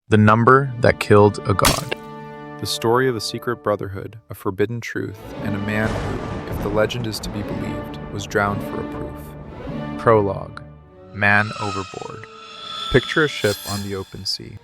The number that killed a god. The story of a secret brotherhood, a forbidden truth, and a man who, if the legend is to be believed, was drowned for a proof. Prologue. Man overboard. Picture a ship on the open sea.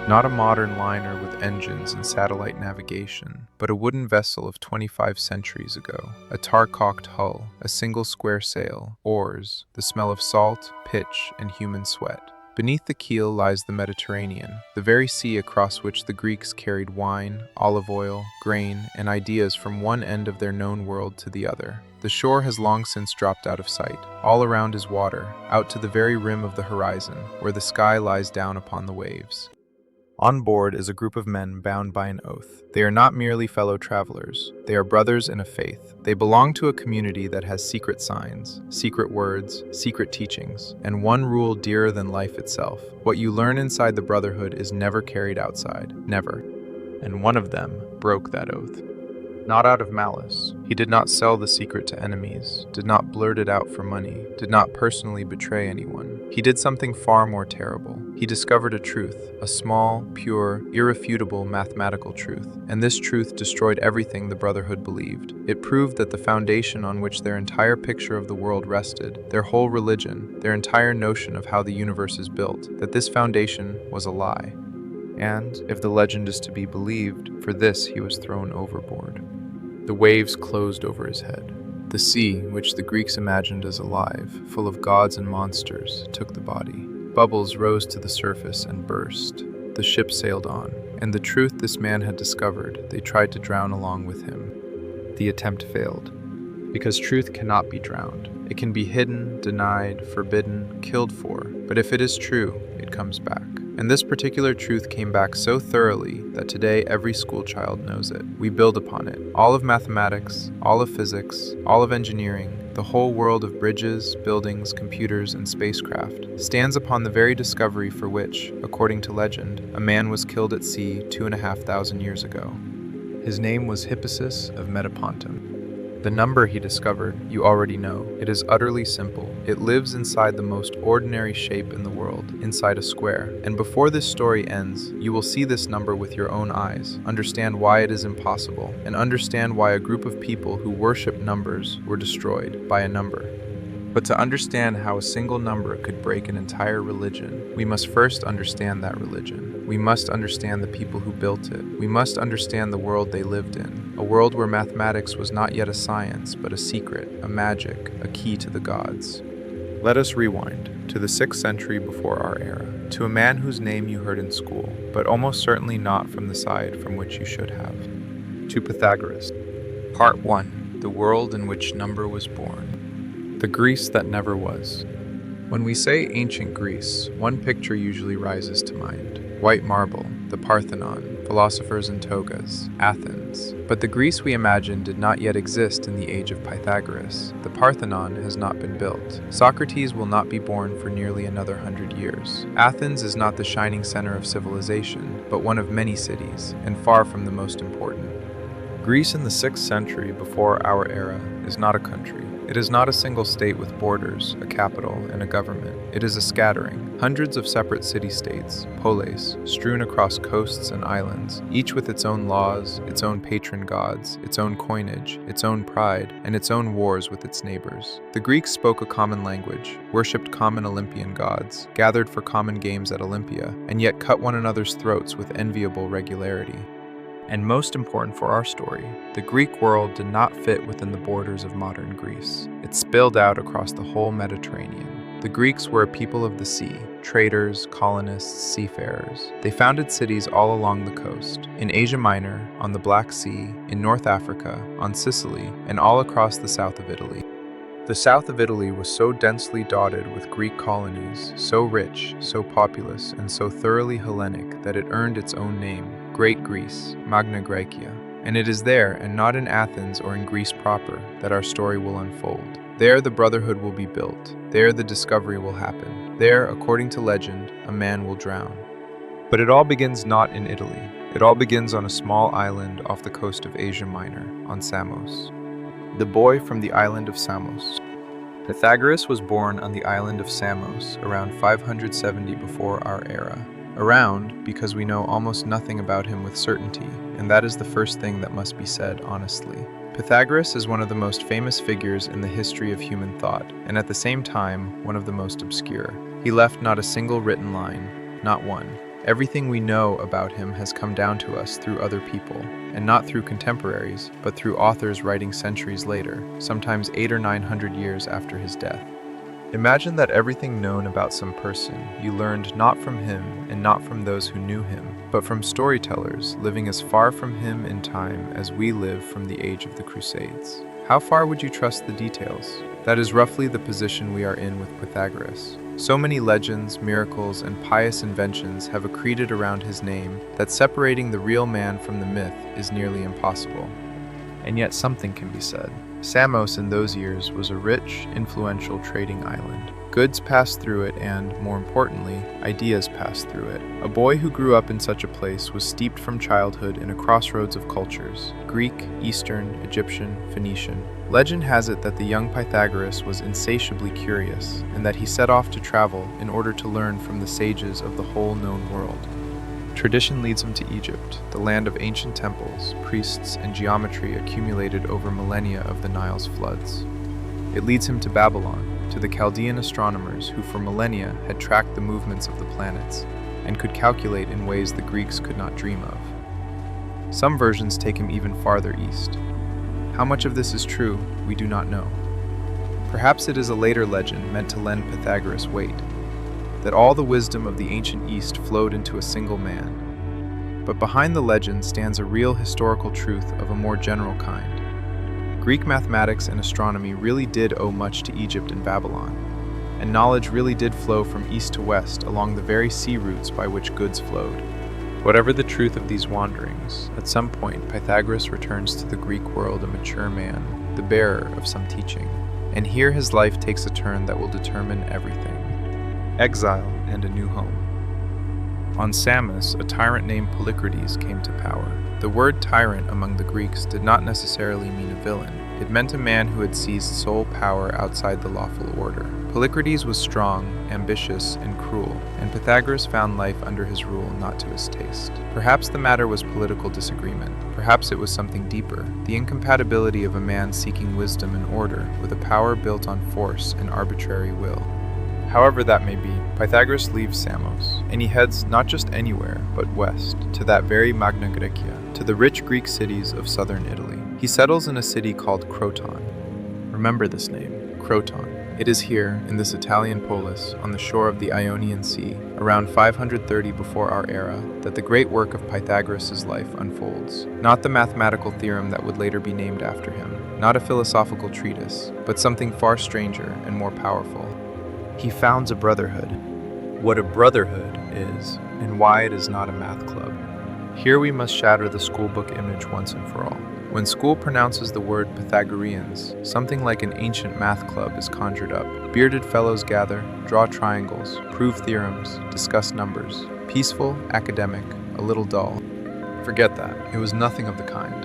Not a modern liner with engines and satellite navigation, but a wooden vessel of 25 centuries ago. A tar-caulked hull, a single square sail, oars, the smell of salt, pitch, and human sweat. Beneath the keel lies the Mediterranean, the very sea across which the Greeks carried wine, olive oil, grain, and ideas from one end of their known world to the other. The shore has long since dropped out of sight. All around is water, out to the very rim of the horizon, where the sky lies down upon the waves. On board is a group of men bound by an oath. They are not merely fellow travelers. They are brothers in a faith. They belong to a community that has secret signs, secret words, secret teachings, and one rule dearer than life itself. What you learn inside the brotherhood is never carried outside. Never. And one of them broke that oath. Not out of malice. He did not sell the secret to enemies, did not blurt it out for money, did not personally betray anyone. He did something far more terrible. He discovered a truth, a small, pure, irrefutable mathematical truth, and this truth destroyed everything the Brotherhood believed. It proved that the foundation on which their entire picture of the world rested, their whole religion, their entire notion of how the universe is built, that this foundation was a lie. And, if the legend is to be believed, for this he was thrown overboard. The waves closed over his head. The sea, which the Greeks imagined as alive, full of gods and monsters, took the body. Bubbles rose to the surface and burst. The ship sailed on, and the truth this man had discovered, they tried to drown along with him. The attempt failed. Because truth cannot be drowned. It can be hidden, denied, forbidden, killed for, but if it is true, it comes back. And this particular truth came back so thoroughly that today every schoolchild knows it. We build upon it. All of mathematics, all of physics, all of engineering, the whole world of bridges, buildings, computers, and spacecraft stands upon the very discovery for which, according to legend, a man was killed at sea 2,500 years ago. His name was Hippasus of Metapontum. The number he discovered, you already know. It is utterly simple. It lives inside the most ordinary shape in the world, inside a square. And before this story ends, you will see this number with your own eyes, understand why it is impossible, and understand why a group of people who worship numbers were destroyed by a number. But to understand how a single number could break an entire religion, we must first understand that religion. We must understand the people who built it. We must understand the world they lived in, a world where mathematics was not yet a science, but a secret, a magic, a key to the gods. Let us rewind to the 6th century before our era, to a man whose name you heard in school, but almost certainly not from the side from which you should have. To Pythagoras. Part 1. The world in which number was born. The Greece that never was. When we say ancient Greece, one picture usually rises to mind. White marble, the Parthenon, philosophers in togas, Athens. But the Greece we imagine did not yet exist in the age of Pythagoras. The Parthenon has not been built. Socrates will not be born for nearly another 100 years. Athens is not the shining center of civilization, but one of many cities, and far from the most important. Greece in the 6th century before our era is not a country. It is not a single state with borders, a capital, and a government. It is a scattering, hundreds of separate city-states, polis, strewn across coasts and islands, each with its own laws, its own patron gods, its own coinage, its own pride, and its own wars with its neighbors. The Greeks spoke a common language, worshipped common Olympian gods, gathered for common games at Olympia, and yet cut one another's throats with enviable regularity. And most important for our story, the Greek world did not fit within the borders of modern Greece. It spilled out across the whole Mediterranean. The Greeks were a people of the sea, traders, colonists, seafarers. They founded cities all along the coast, in Asia Minor, on the Black Sea, in North Africa, on Sicily, and all across the south of Italy. The south of Italy was so densely dotted with Greek colonies, so rich, so populous, and so thoroughly Hellenic that it earned its own name, Great Greece, Magna Graecia. And it is there, and not in Athens or in Greece proper, that our story will unfold. There the brotherhood will be built. There the discovery will happen. There, according to legend, a man will drown. But it all begins not in Italy. It all begins on a small island off the coast of Asia Minor, on Samos. The boy from the island of Samos. Pythagoras was born on the island of Samos around 570 before our era. Around because we know almost nothing about him with certainty, and that is the first thing that must be said honestly. Pythagoras is one of the most famous figures in the history of human thought, and at the same time, one of the most obscure. He left not a single written line, not one. Everything we know about him has come down to us through other people, and not through contemporaries, but through authors writing centuries later, sometimes 800 or 900 years after his death. Imagine that everything known about some person you learned not from him and not from those who knew him, but from storytellers living as far from him in time as we live from the age of the Crusades. How far would you trust the details? That is roughly the position we are in with Pythagoras. So many legends, miracles, and pious inventions have accreted around his name that separating the real man from the myth is nearly impossible. And yet something can be said. Samos in those years was a rich, influential trading island. Goods passed through it and, more importantly, ideas passed through it. A boy who grew up in such a place was steeped from childhood in a crossroads of cultures: Greek, Eastern, Egyptian, Phoenician. Legend has it that the young Pythagoras was insatiably curious, and that he set off to travel in order to learn from the sages of the whole known world. Tradition leads him to Egypt, the land of ancient temples, priests, and geometry accumulated over millennia of the Nile's floods. It leads him to Babylon, to the Chaldean astronomers who for millennia had tracked the movements of the planets and could calculate in ways the Greeks could not dream of. Some versions take him even farther east. How much of this is true, we do not know. Perhaps it is a later legend meant to lend Pythagoras weight, that all the wisdom of the ancient East flowed into a single man. But behind the legend stands a real historical truth of a more general kind. Greek mathematics and astronomy really did owe much to Egypt and Babylon, and knowledge really did flow from east to west along the very sea routes by which goods flowed. Whatever the truth of these wanderings, at some point Pythagoras returns to the Greek world a mature man, the bearer of some teaching, and here his life takes a turn that will determine everything: exile and a new home. On Samos, a tyrant named Polycrates came to power. The word tyrant among the Greeks did not necessarily mean a villain. It meant a man who had seized sole power outside the lawful order. Polycrates was strong, ambitious, and cruel, and Pythagoras found life under his rule not to his taste. Perhaps the matter was political disagreement. Perhaps it was something deeper: the incompatibility of a man seeking wisdom and order with a power built on force and arbitrary will. However that may be, Pythagoras leaves Samos, and he heads not just anywhere, but west, to that very Magna Graecia, to the rich Greek cities of southern Italy. He settles in a city called Croton. Remember this name, Croton. It is here, in this Italian polis, on the shore of the Ionian Sea, around 530 before our era, that the great work of Pythagoras' life unfolds. Not the mathematical theorem that would later be named after him, not a philosophical treatise, but something far stranger and more powerful. He founds a brotherhood. What a brotherhood is, and why it is not a math club. Here we must shatter the schoolbook image once and for all. When school pronounces the word Pythagoreans, something like an ancient math club is conjured up. Bearded fellows gather, draw triangles, prove theorems, discuss numbers. Peaceful, academic, a little dull. Forget that. It was nothing of the kind.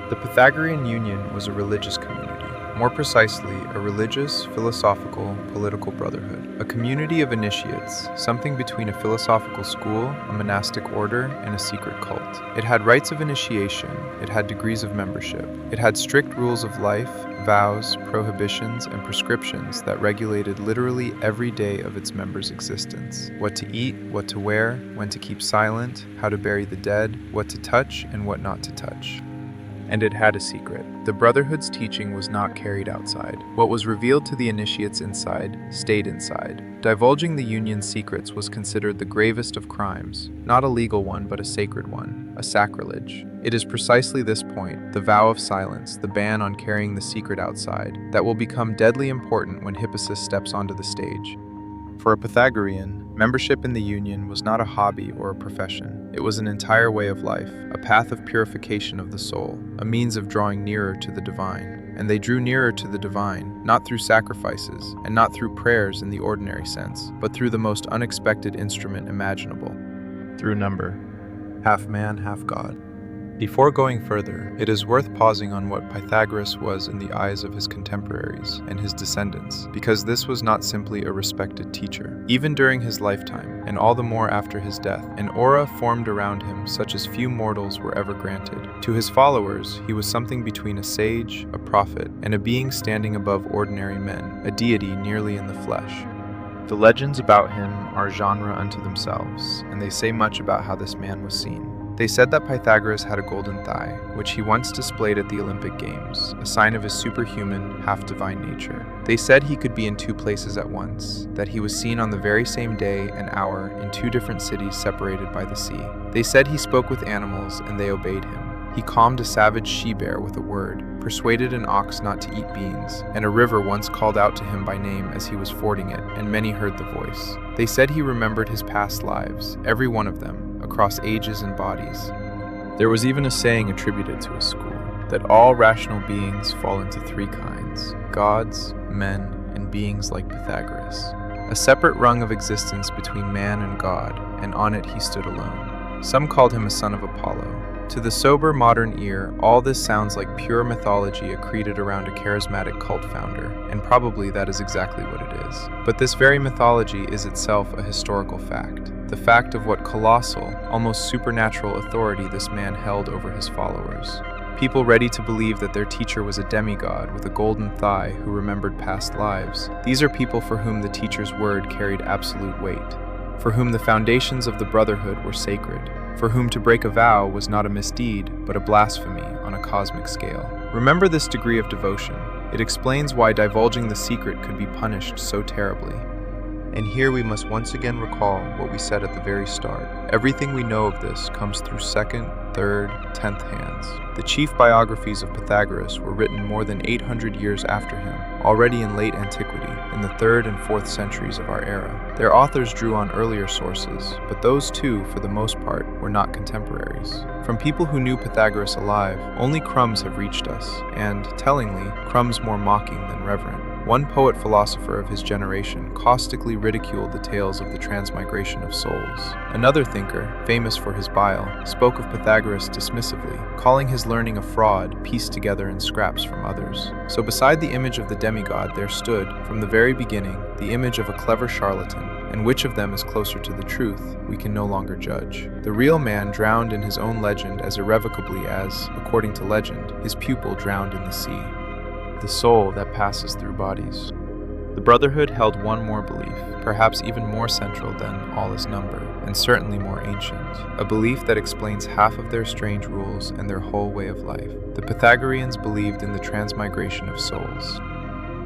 The Pythagorean Union was a religious community. More precisely, a religious, philosophical, political brotherhood. A community of initiates, something between a philosophical school, a monastic order, and a secret cult. It had rites of initiation, it had degrees of membership. It had strict rules of life, vows, prohibitions, and prescriptions that regulated literally every day of its members' existence. What to eat, what to wear, when to keep silent, how to bury the dead, what to touch and what not to touch. And it had a secret. The Brotherhood's teaching was not carried outside. What was revealed to the initiates inside stayed inside. Divulging the Union's secrets was considered the gravest of crimes, not a legal one but a sacred one, a sacrilege. It is precisely this point, the vow of silence, the ban on carrying the secret outside, that will become deadly important when Hippasus steps onto the stage. For a Pythagorean, membership in the Union was not a hobby or a profession. It was an entire way of life, a path of purification of the soul, a means of drawing nearer to the divine. And they drew nearer to the divine, not through sacrifices, and not through prayers in the ordinary sense, but through the most unexpected instrument imaginable, through number. Half man, half God. Before going further, it is worth pausing on what Pythagoras was in the eyes of his contemporaries and his descendants, because this was not simply a respected teacher. Even during his lifetime, and all the more after his death, an aura formed around him such as few mortals were ever granted. To his followers, he was something between a sage, a prophet, and a being standing above ordinary men, a deity nearly in the flesh. The legends about him are genre unto themselves, and they say much about how this man was seen. They said that Pythagoras had a golden thigh, which he once displayed at the Olympic Games, a sign of his superhuman, half-divine nature. They said he could be in two places at once, that he was seen on the very same day and hour in two different cities separated by the sea. They said he spoke with animals and they obeyed him. He calmed a savage she-bear with a word, persuaded an ox not to eat beans, and a river once called out to him by name as he was fording it, and many heard the voice. They said he remembered his past lives, every one of them, across ages and bodies. There was even a saying attributed to his school, that all rational beings fall into three kinds: gods, men, and beings like Pythagoras. A separate rung of existence between man and God, and on it he stood alone. Some called him a son of Apollo. To the sober modern ear, all this sounds like pure mythology accreted around a charismatic cult founder, and probably that is exactly what it is. But this very mythology is itself a historical fact, the fact of what colossal, almost supernatural authority this man held over his followers. People ready to believe that their teacher was a demigod with a golden thigh who remembered past lives. These are people for whom the teacher's word carried absolute weight, for whom the foundations of the brotherhood were sacred, for whom to break a vow was not a misdeed, but a blasphemy on a cosmic scale. Remember this degree of devotion. It explains why divulging the secret could be punished so terribly. And here we must once again recall what we said at the very start. Everything we know of this comes through second, third, 10th hands. The chief biographies of Pythagoras were written more than 800 years after him, already in late antiquity, in the 3rd and 4th centuries of our era. Their authors drew on earlier sources, but those too, for the most part, were not contemporaries. From people who knew Pythagoras alive, only crumbs have reached us, and, tellingly, crumbs more mocking than reverent. One poet-philosopher of his generation caustically ridiculed the tales of the transmigration of souls. Another thinker, famous for his bile, spoke of Pythagoras dismissively, calling his learning a fraud pieced together in scraps from others. So beside the image of the demigod there stood, from the very beginning, the image of a clever charlatan, and which of them is closer to the truth, we can no longer judge. The real man drowned in his own legend as irrevocably as, according to legend, his pupil drowned in the sea. The soul that passes through bodies. The Brotherhood held one more belief, perhaps even more central than all is number, and certainly more ancient, a belief that explains half of their strange rules and their whole way of life. The Pythagoreans believed in the transmigration of souls.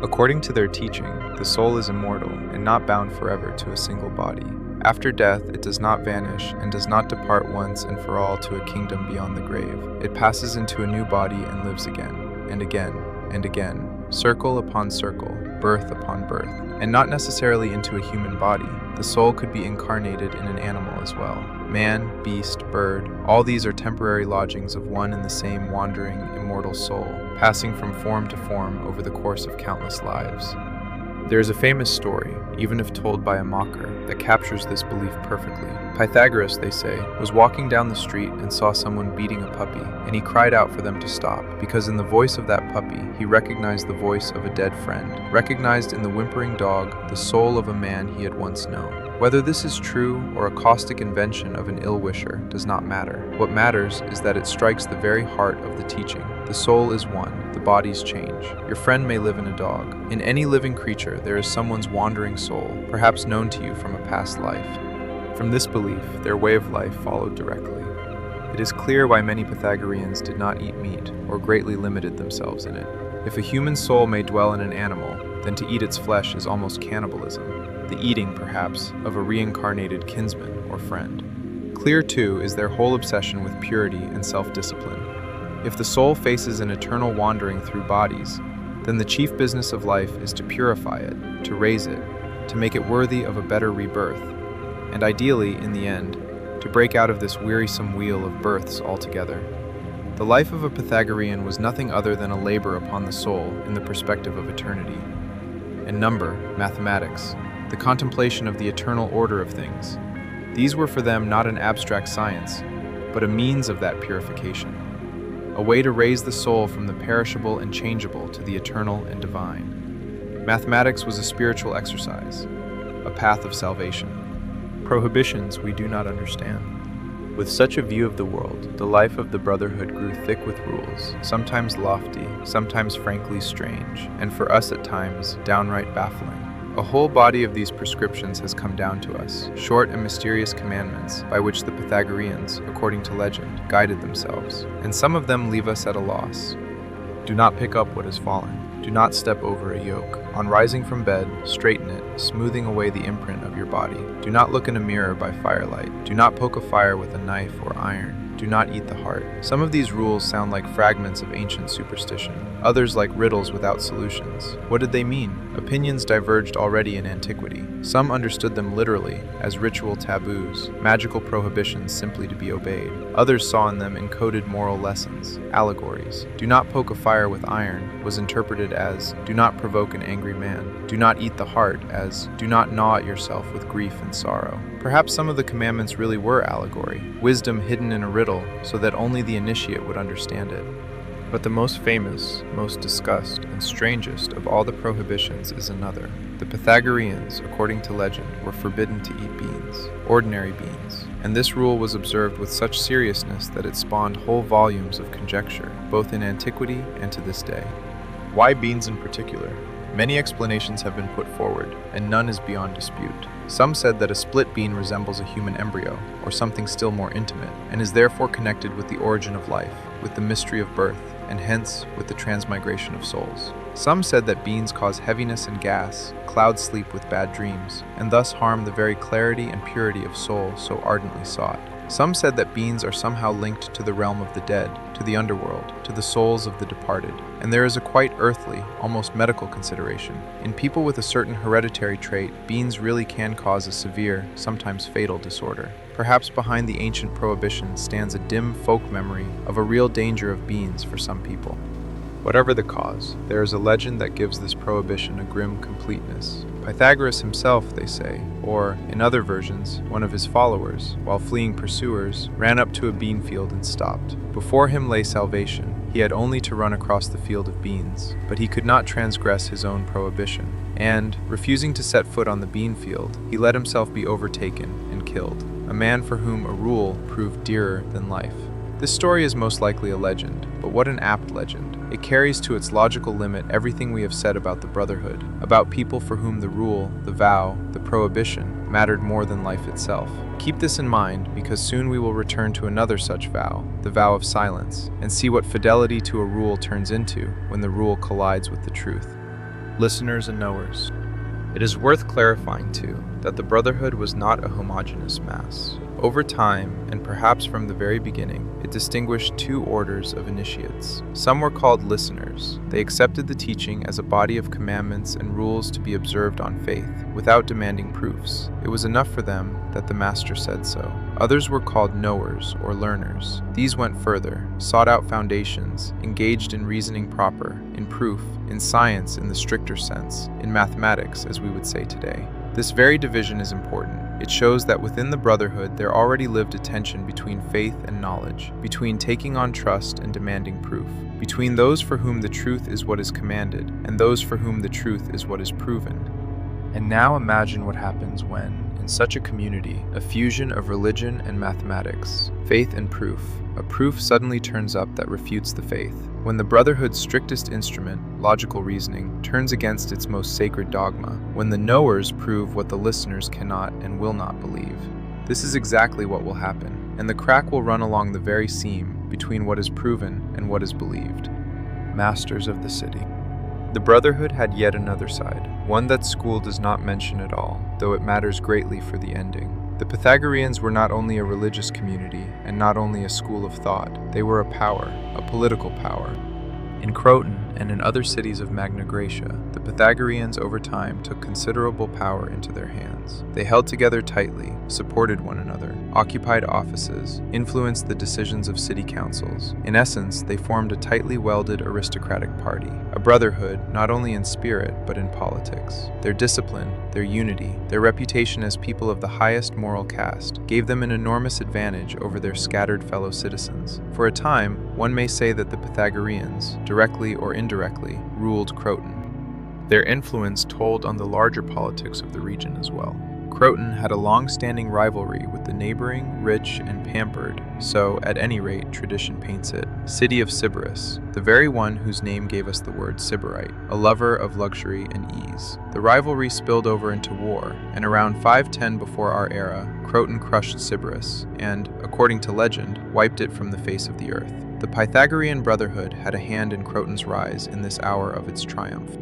According to their teaching, the soul is immortal and not bound forever to a single body. After death, it does not vanish and does not depart once and for all to a kingdom beyond the grave. It passes into a new body and lives again, and again, and again, circle upon circle, birth upon birth, and not necessarily into a human body. The soul could be incarnated in an animal as well. Man, beast, bird, all these are temporary lodgings of one and the same wandering, immortal soul, passing from form to form over the course of countless lives. There is a famous story, even if told by a mocker, that captures this belief perfectly. Pythagoras, they say, was walking down the street and saw someone beating a puppy, and he cried out for them to stop, because in the voice of that puppy, he recognized the voice of a dead friend, recognized in the whimpering dog the soul of a man he had once known. Whether this is true or a caustic invention of an ill-wisher does not matter. What matters is that it strikes the very heart of the teaching. The soul is one, the bodies change. Your friend may live in a dog. In any living creature, there is someone's wandering soul, perhaps known to you from a past life. From this belief, their way of life followed directly. It is clear why many Pythagoreans did not eat meat or greatly limited themselves in it. If a human soul may dwell in an animal, then to eat its flesh is almost cannibalism, the eating, perhaps, of a reincarnated kinsman or friend. Clear, too, is their whole obsession with purity and self-discipline. If the soul faces an eternal wandering through bodies, then the chief business of life is to purify it, to raise it, to make it worthy of a better rebirth, and ideally, in the end, to break out of this wearisome wheel of births altogether. The life of a Pythagorean was nothing other than a labor upon the soul in the perspective of eternity. And number, mathematics, the contemplation of the eternal order of things. These were for them not an abstract science, but a means of that purification, a way to raise the soul from the perishable and changeable to the eternal and divine. Mathematics was a spiritual exercise, a path of salvation. Prohibitions we do not understand. With such a view of the world, the life of the Brotherhood grew thick with rules, sometimes lofty, sometimes frankly strange, and for us at times downright baffling. A whole body of these prescriptions has come down to us, short and mysterious commandments by which the Pythagoreans, according to legend, guided themselves, and some of them leave us at a loss. Do not pick up what has fallen. Do not step over a yoke. On rising from bed, straighten it, smoothing away the imprint of your body. Do not look in a mirror by firelight. Do not poke a fire with a knife or iron. Do not eat the heart. Some of these rules sound like fragments of ancient superstition, others like riddles without solutions. What did they mean? Opinions diverged already in antiquity. Some understood them literally, as ritual taboos, magical prohibitions simply to be obeyed. Others saw in them encoded moral lessons, allegories. Do not poke a fire with iron was interpreted as, do not provoke an angry man. Do not eat the heart as, do not gnaw at yourself with grief and sorrow. Perhaps some of the commandments really were allegory, wisdom hidden in a riddle so that only the initiate would understand it. But the most famous, most discussed, and strangest of all the prohibitions is another. The Pythagoreans, according to legend, were forbidden to eat beans, ordinary beans, and this rule was observed with such seriousness that it spawned whole volumes of conjecture, both in antiquity and to this day. Why beans in particular? Many explanations have been put forward, and none is beyond dispute. Some said that a split bean resembles a human embryo, or something still more intimate, and is therefore connected with the origin of life, with the mystery of birth, and hence with the transmigration of souls. Some said that beans cause heaviness and gas, cloud sleep with bad dreams, and thus harm the very clarity and purity of soul so ardently sought. Some said that beans are somehow linked to the realm of the dead, to the underworld, to the souls of the departed, and there is a quite earthly, almost medical consideration. In people with a certain hereditary trait, beans really can cause a severe, sometimes fatal disorder. Perhaps behind the ancient prohibition stands a dim folk memory of a real danger of beans for some people. Whatever the cause, there is a legend that gives this prohibition a grim completeness. Pythagoras himself, they say, or, in other versions, one of his followers, while fleeing pursuers, ran up to a bean field and stopped. Before him lay salvation. He had only to run across the field of beans, but he could not transgress his own prohibition, and, refusing to set foot on the bean field, he let himself be overtaken and killed, a man for whom a rule proved dearer than life. This story is most likely a legend, but what an apt legend. It carries to its logical limit everything we have said about the Brotherhood, about people for whom the rule, the vow, the prohibition mattered more than life itself. Keep this in mind, because soon we will return to another such vow, the vow of silence, and see what fidelity to a rule turns into when the rule collides with the truth. Listeners and knowers, it is worth clarifying, too, that the Brotherhood was not a homogeneous mass. Over time, and perhaps from the very beginning, it distinguished two orders of initiates. Some were called listeners. They accepted the teaching as a body of commandments and rules to be observed on faith, without demanding proofs. It was enough for them that the Master said so. Others were called knowers or learners. These went further, sought out foundations, engaged in reasoning proper, in proof, in science in the stricter sense, in mathematics, as we would say today. This very division is important. It shows that within the Brotherhood there already lived a tension between faith and knowledge, between taking on trust and demanding proof, between those for whom the truth is what is commanded and those for whom the truth is what is proven. And now imagine what happens when, in such a community, a fusion of religion and mathematics, faith and proof, a proof suddenly turns up that refutes the faith. When the Brotherhood's strictest instrument, logical reasoning, turns against its most sacred dogma, when the knowers prove what the listeners cannot and will not believe. This is exactly what will happen, and the crack will run along the very seam between what is proven and what is believed. Masters of the city. The Brotherhood had yet another side, one that school does not mention at all, though it matters greatly for the ending. The Pythagoreans were not only a religious community and not only a school of thought, they were a power, a political power. In Croton and in other cities of Magna Graecia, the Pythagoreans over time took considerable power into their hands. They held together tightly, supported one another, occupied offices, influenced the decisions of city councils. In essence, they formed a tightly welded aristocratic party, a brotherhood not only in spirit but in politics. Their discipline, their unity, their reputation as people of the highest moral caste gave them an enormous advantage over their scattered fellow citizens. For a time, one may say that the Pythagoreans, directly or indirectly, ruled Croton. Their influence told on the larger politics of the region as well. Croton had a long-standing rivalry with the neighboring, rich, and pampered, so, at any rate, tradition paints it, city of Sybaris, the very one whose name gave us the word Sybarite, a lover of luxury and ease. The rivalry spilled over into war, and around 510 before our era, Croton crushed Sybaris, and, according to legend, wiped it from the face of the earth. The Pythagorean Brotherhood had a hand in Croton's rise in this hour of its triumph.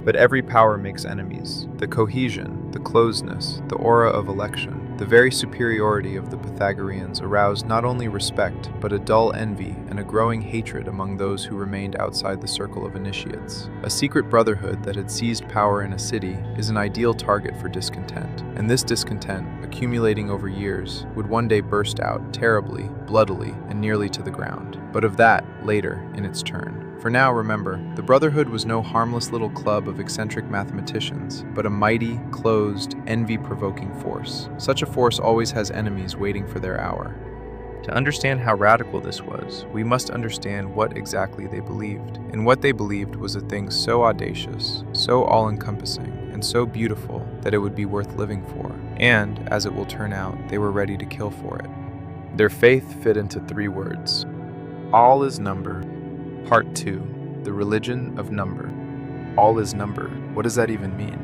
But every power makes enemies. The cohesion, the closeness, the aura of election, the very superiority of the Pythagoreans aroused not only respect, but a dull envy and a growing hatred among those who remained outside the circle of initiates. A secret brotherhood that had seized power in a city is an ideal target for discontent, and this discontent, accumulating over years, would one day burst out terribly, bloodily, and nearly to the ground. But of that, later, in its turn. For now, remember, the Brotherhood was no harmless little club of eccentric mathematicians, but a mighty, closed, envy-provoking force. Such a force always has enemies waiting for their hour. To understand how radical this was, we must understand what exactly they believed. And what they believed was a thing so audacious, so all-encompassing, and so beautiful that it would be worth living for. And, as it will turn out, they were ready to kill for it. Their faith fit into 3 words. All is number. Part 2. The Religion of Number. All is number. What does that even mean?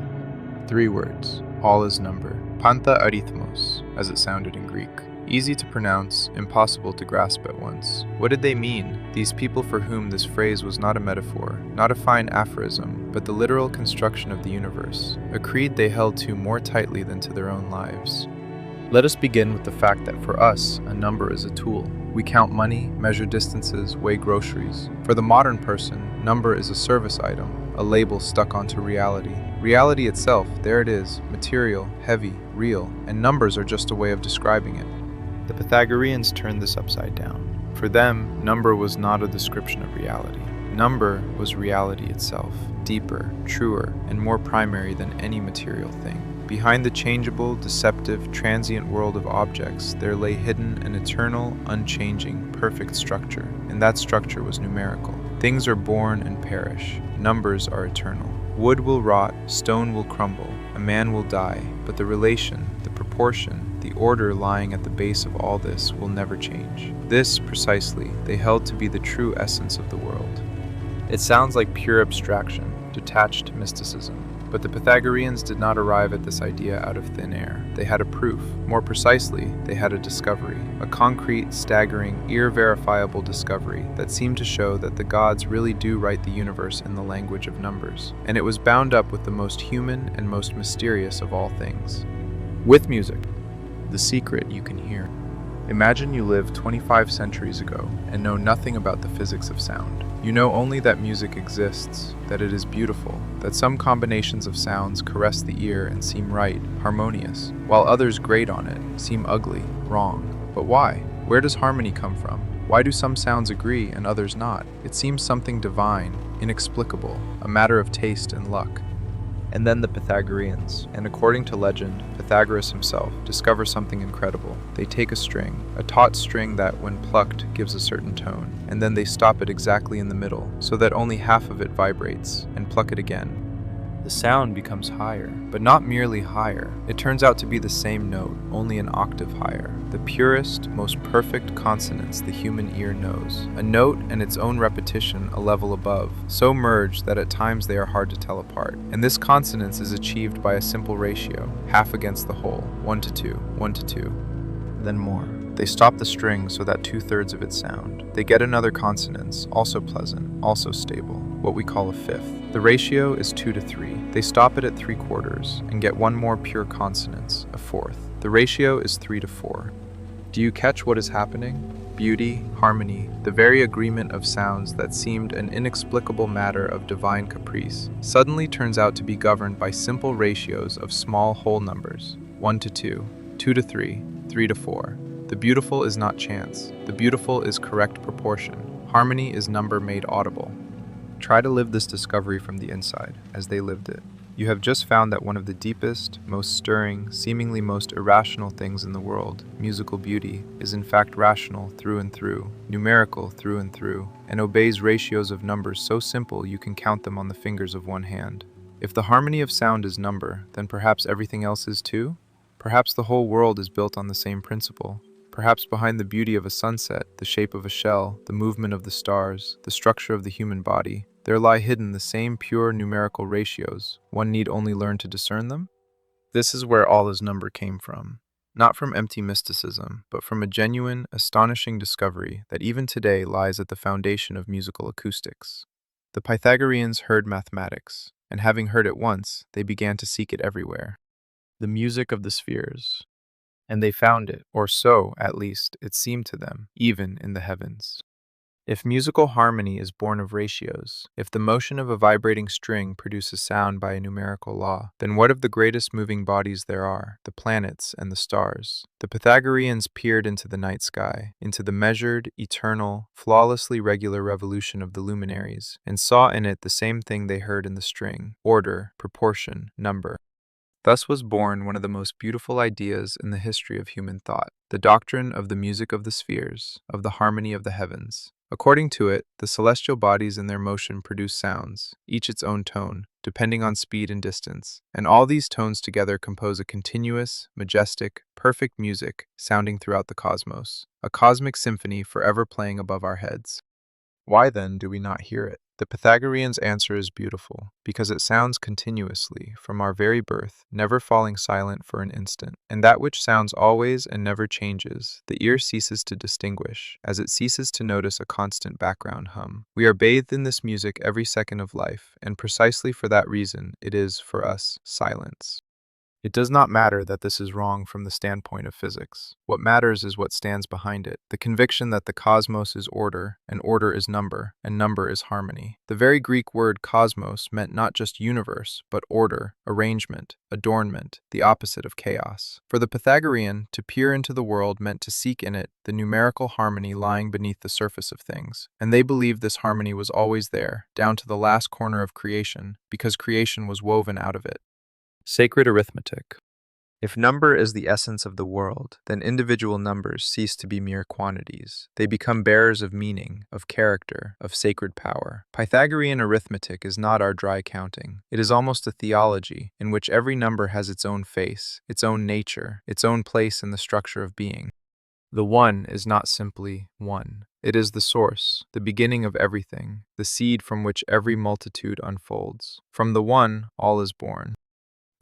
3 words. All is number. Panta arithmos, as it sounded in Greek. Easy to pronounce, impossible to grasp at once. What did they mean, these people for whom this phrase was not a metaphor, not a fine aphorism, but the literal construction of the universe, a creed they held to more tightly than to their own lives? Let us begin with the fact that for us, a number is a tool. We count money, measure distances, weigh groceries. For the modern person, number is a service item, a label stuck onto reality. Reality itself, there it is, material, heavy, real, and numbers are just a way of describing it. The Pythagoreans turned this upside down. For them, number was not a description of reality. Number was reality itself, deeper, truer, and more primary than any material thing. Behind the changeable, deceptive, transient world of objects, there lay hidden an eternal, unchanging, perfect structure, and that structure was numerical. Things are born and perish. Numbers are eternal. Wood will rot, stone will crumble, a man will die, but the relation, the proportion, the order lying at the base of all this will never change. This, precisely, they held to be the true essence of the world. It sounds like pure abstraction, detached mysticism. But the Pythagoreans did not arrive at this idea out of thin air. They had a proof. More precisely, they had a discovery. A concrete, staggering, irreverifiable discovery that seemed to show that the gods really do write the universe in the language of numbers. And it was bound up with the most human and most mysterious of all things. With music. The secret you can hear. Imagine you lived 25 centuries ago and know nothing about the physics of sound. You know only that music exists, that it is beautiful, that some combinations of sounds caress the ear and seem right, harmonious, while others grate on it, seem ugly, wrong. But why? Where does harmony come from? Why do some sounds agree and others not? It seems something divine, inexplicable, a matter of taste and luck. And then the Pythagoreans, and according to legend, Pythagoras himself, discover something incredible. They take a string, a taut string that, when plucked, gives a certain tone, and then they stop it exactly in the middle, so that only half of it vibrates, and pluck it again. The sound becomes higher, but not merely higher. It turns out to be the same note, only an octave higher. The purest, most perfect consonants the human ear knows. A note and its own repetition a level above, so merged that at times they are hard to tell apart. And this consonance is achieved by a simple ratio, half against the whole, 1 to 2, 1 to 2. Then more. They stop the string so that 2/3 of its sound. They get another consonance, also pleasant, also stable, what we call a fifth. The ratio is 2 to 3. They stop it at 3/4 and get one more pure consonance, a fourth. The ratio is 3 to 4. Do you catch what is happening? Beauty, harmony, the very agreement of sounds that seemed an inexplicable matter of divine caprice, suddenly turns out to be governed by simple ratios of small whole numbers, 1 to 2, 2 to 3, 3 to 4. The beautiful is not chance. The beautiful is correct proportion. Harmony is number made audible. Try to live this discovery from the inside, as they lived it. You have just found that one of the deepest, most stirring, seemingly most irrational things in the world, musical beauty, is in fact rational through and through, numerical through and through, and obeys ratios of numbers so simple you can count them on the fingers of one hand. If the harmony of sound is number, then perhaps everything else is too? Perhaps the whole world is built on the same principle. Perhaps behind the beauty of a sunset, the shape of a shell, the movement of the stars, the structure of the human body, there lie hidden the same pure numerical ratios. One need only learn to discern them? This is where all is number came from. Not from empty mysticism, but from a genuine, astonishing discovery that even today lies at the foundation of musical acoustics. The Pythagoreans heard mathematics, and having heard it once, they began to seek it everywhere. The music of the spheres. And they found it, or so, at least, it seemed to them, even in the heavens. If musical harmony is born of ratios, if the motion of a vibrating string produces sound by a numerical law, then what of the greatest moving bodies there are, the planets and the stars? The Pythagoreans peered into the night sky, into the measured, eternal, flawlessly regular revolution of the luminaries, and saw in it the same thing they heard in the string: order, proportion, number. Thus was born one of the most beautiful ideas in the history of human thought, the doctrine of the music of the spheres, of the harmony of the heavens. According to it, the celestial bodies in their motion produce sounds, each its own tone, depending on speed and distance, and all these tones together compose a continuous, majestic, perfect music sounding throughout the cosmos, a cosmic symphony forever playing above our heads. Why then do we not hear it? The Pythagoreans' answer is beautiful, because it sounds continuously, from our very birth, never falling silent for an instant. And that which sounds always and never changes, the ear ceases to distinguish, as it ceases to notice a constant background hum. We are bathed in this music every second of life, and precisely for that reason, it is, for us, silence. It does not matter that this is wrong from the standpoint of physics. What matters is what stands behind it, the conviction that the cosmos is order, and order is number, and number is harmony. The very Greek word cosmos meant not just universe, but order, arrangement, adornment, the opposite of chaos. For the Pythagorean, to peer into the world meant to seek in it the numerical harmony lying beneath the surface of things, and they believed this harmony was always there, down to the last corner of creation, because creation was woven out of it. Sacred arithmetic. If number is the essence of the world, then individual numbers cease to be mere quantities. They become bearers of meaning, of character, of sacred power. Pythagorean arithmetic is not our dry counting. It is almost a theology, in which every number has its own face, its own nature, its own place in the structure of being. The one is not simply one. It is the source, the beginning of everything, the seed from which every multitude unfolds. From the one, all is born.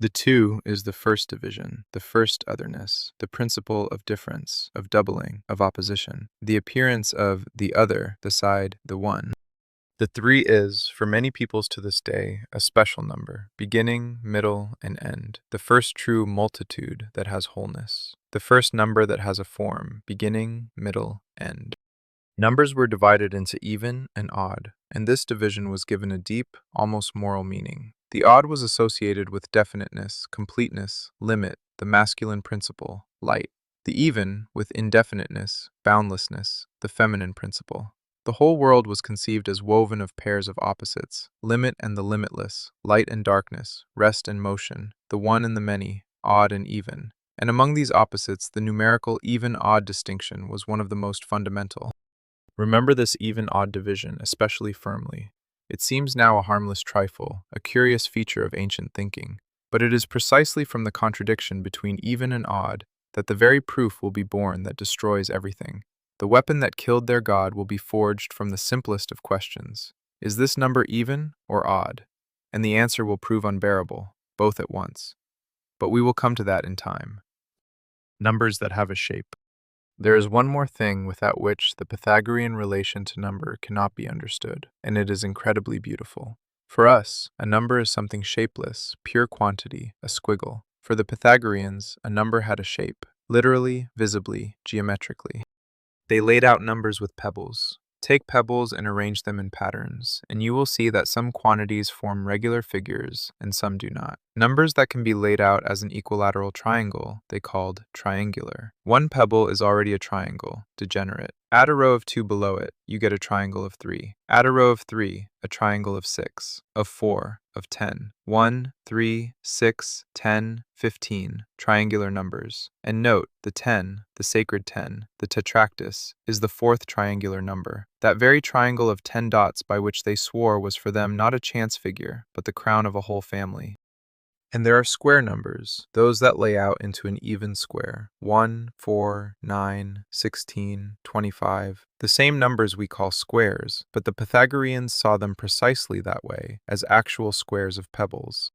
The two is the first division, the first otherness, the principle of difference, of doubling, of opposition, the appearance of the other, the side, the one. The three is, for many peoples to this day, a special number, beginning, middle, and end, the first true multitude that has wholeness, the first number that has a form, beginning, middle, end. Numbers were divided into even and odd, and this division was given a deep, almost moral meaning. The odd was associated with definiteness, completeness, limit, the masculine principle, light. The even with indefiniteness, boundlessness, the feminine principle. The whole world was conceived as woven of pairs of opposites, limit and the limitless, light and darkness, rest and motion, the one and the many, odd and even. And among these opposites, the numerical even-odd distinction was one of the most fundamental. Remember this even-odd division especially firmly. It seems now a harmless trifle, a curious feature of ancient thinking, but it is precisely from the contradiction between even and odd that the very proof will be born that destroys everything. The weapon that killed their god will be forged from the simplest of questions. Is this number even or odd? And the answer will prove unbearable, both at once. But we will come to that in time. Numbers that have a shape. There is one more thing without which the Pythagorean relation to number cannot be understood, and it is incredibly beautiful. For us, a number is something shapeless, pure quantity, a squiggle. For the Pythagoreans, a number had a shape, literally, visibly, geometrically. They laid out numbers with pebbles. Take pebbles and arrange them in patterns, and you will see that some quantities form regular figures and some do not. Numbers that can be laid out as an equilateral triangle, they called triangular. One pebble is already a triangle, degenerate. Add a row of 2 below it, you get a triangle of 3. Add a row of 3, a triangle of 6, of 4, of 10. 1, 3, 6, 10, 15, triangular numbers. And note, the 10, the sacred 10, the tetractys, is the 4th triangular number. That very triangle of 10 dots by which they swore was for them not a chance figure, but the crown of a whole family. And there are square numbers, those that lay out into an even square. 1, 4, 9, 16, 25. The same numbers we call squares, but the Pythagoreans saw them precisely that way, as actual squares of pebbles.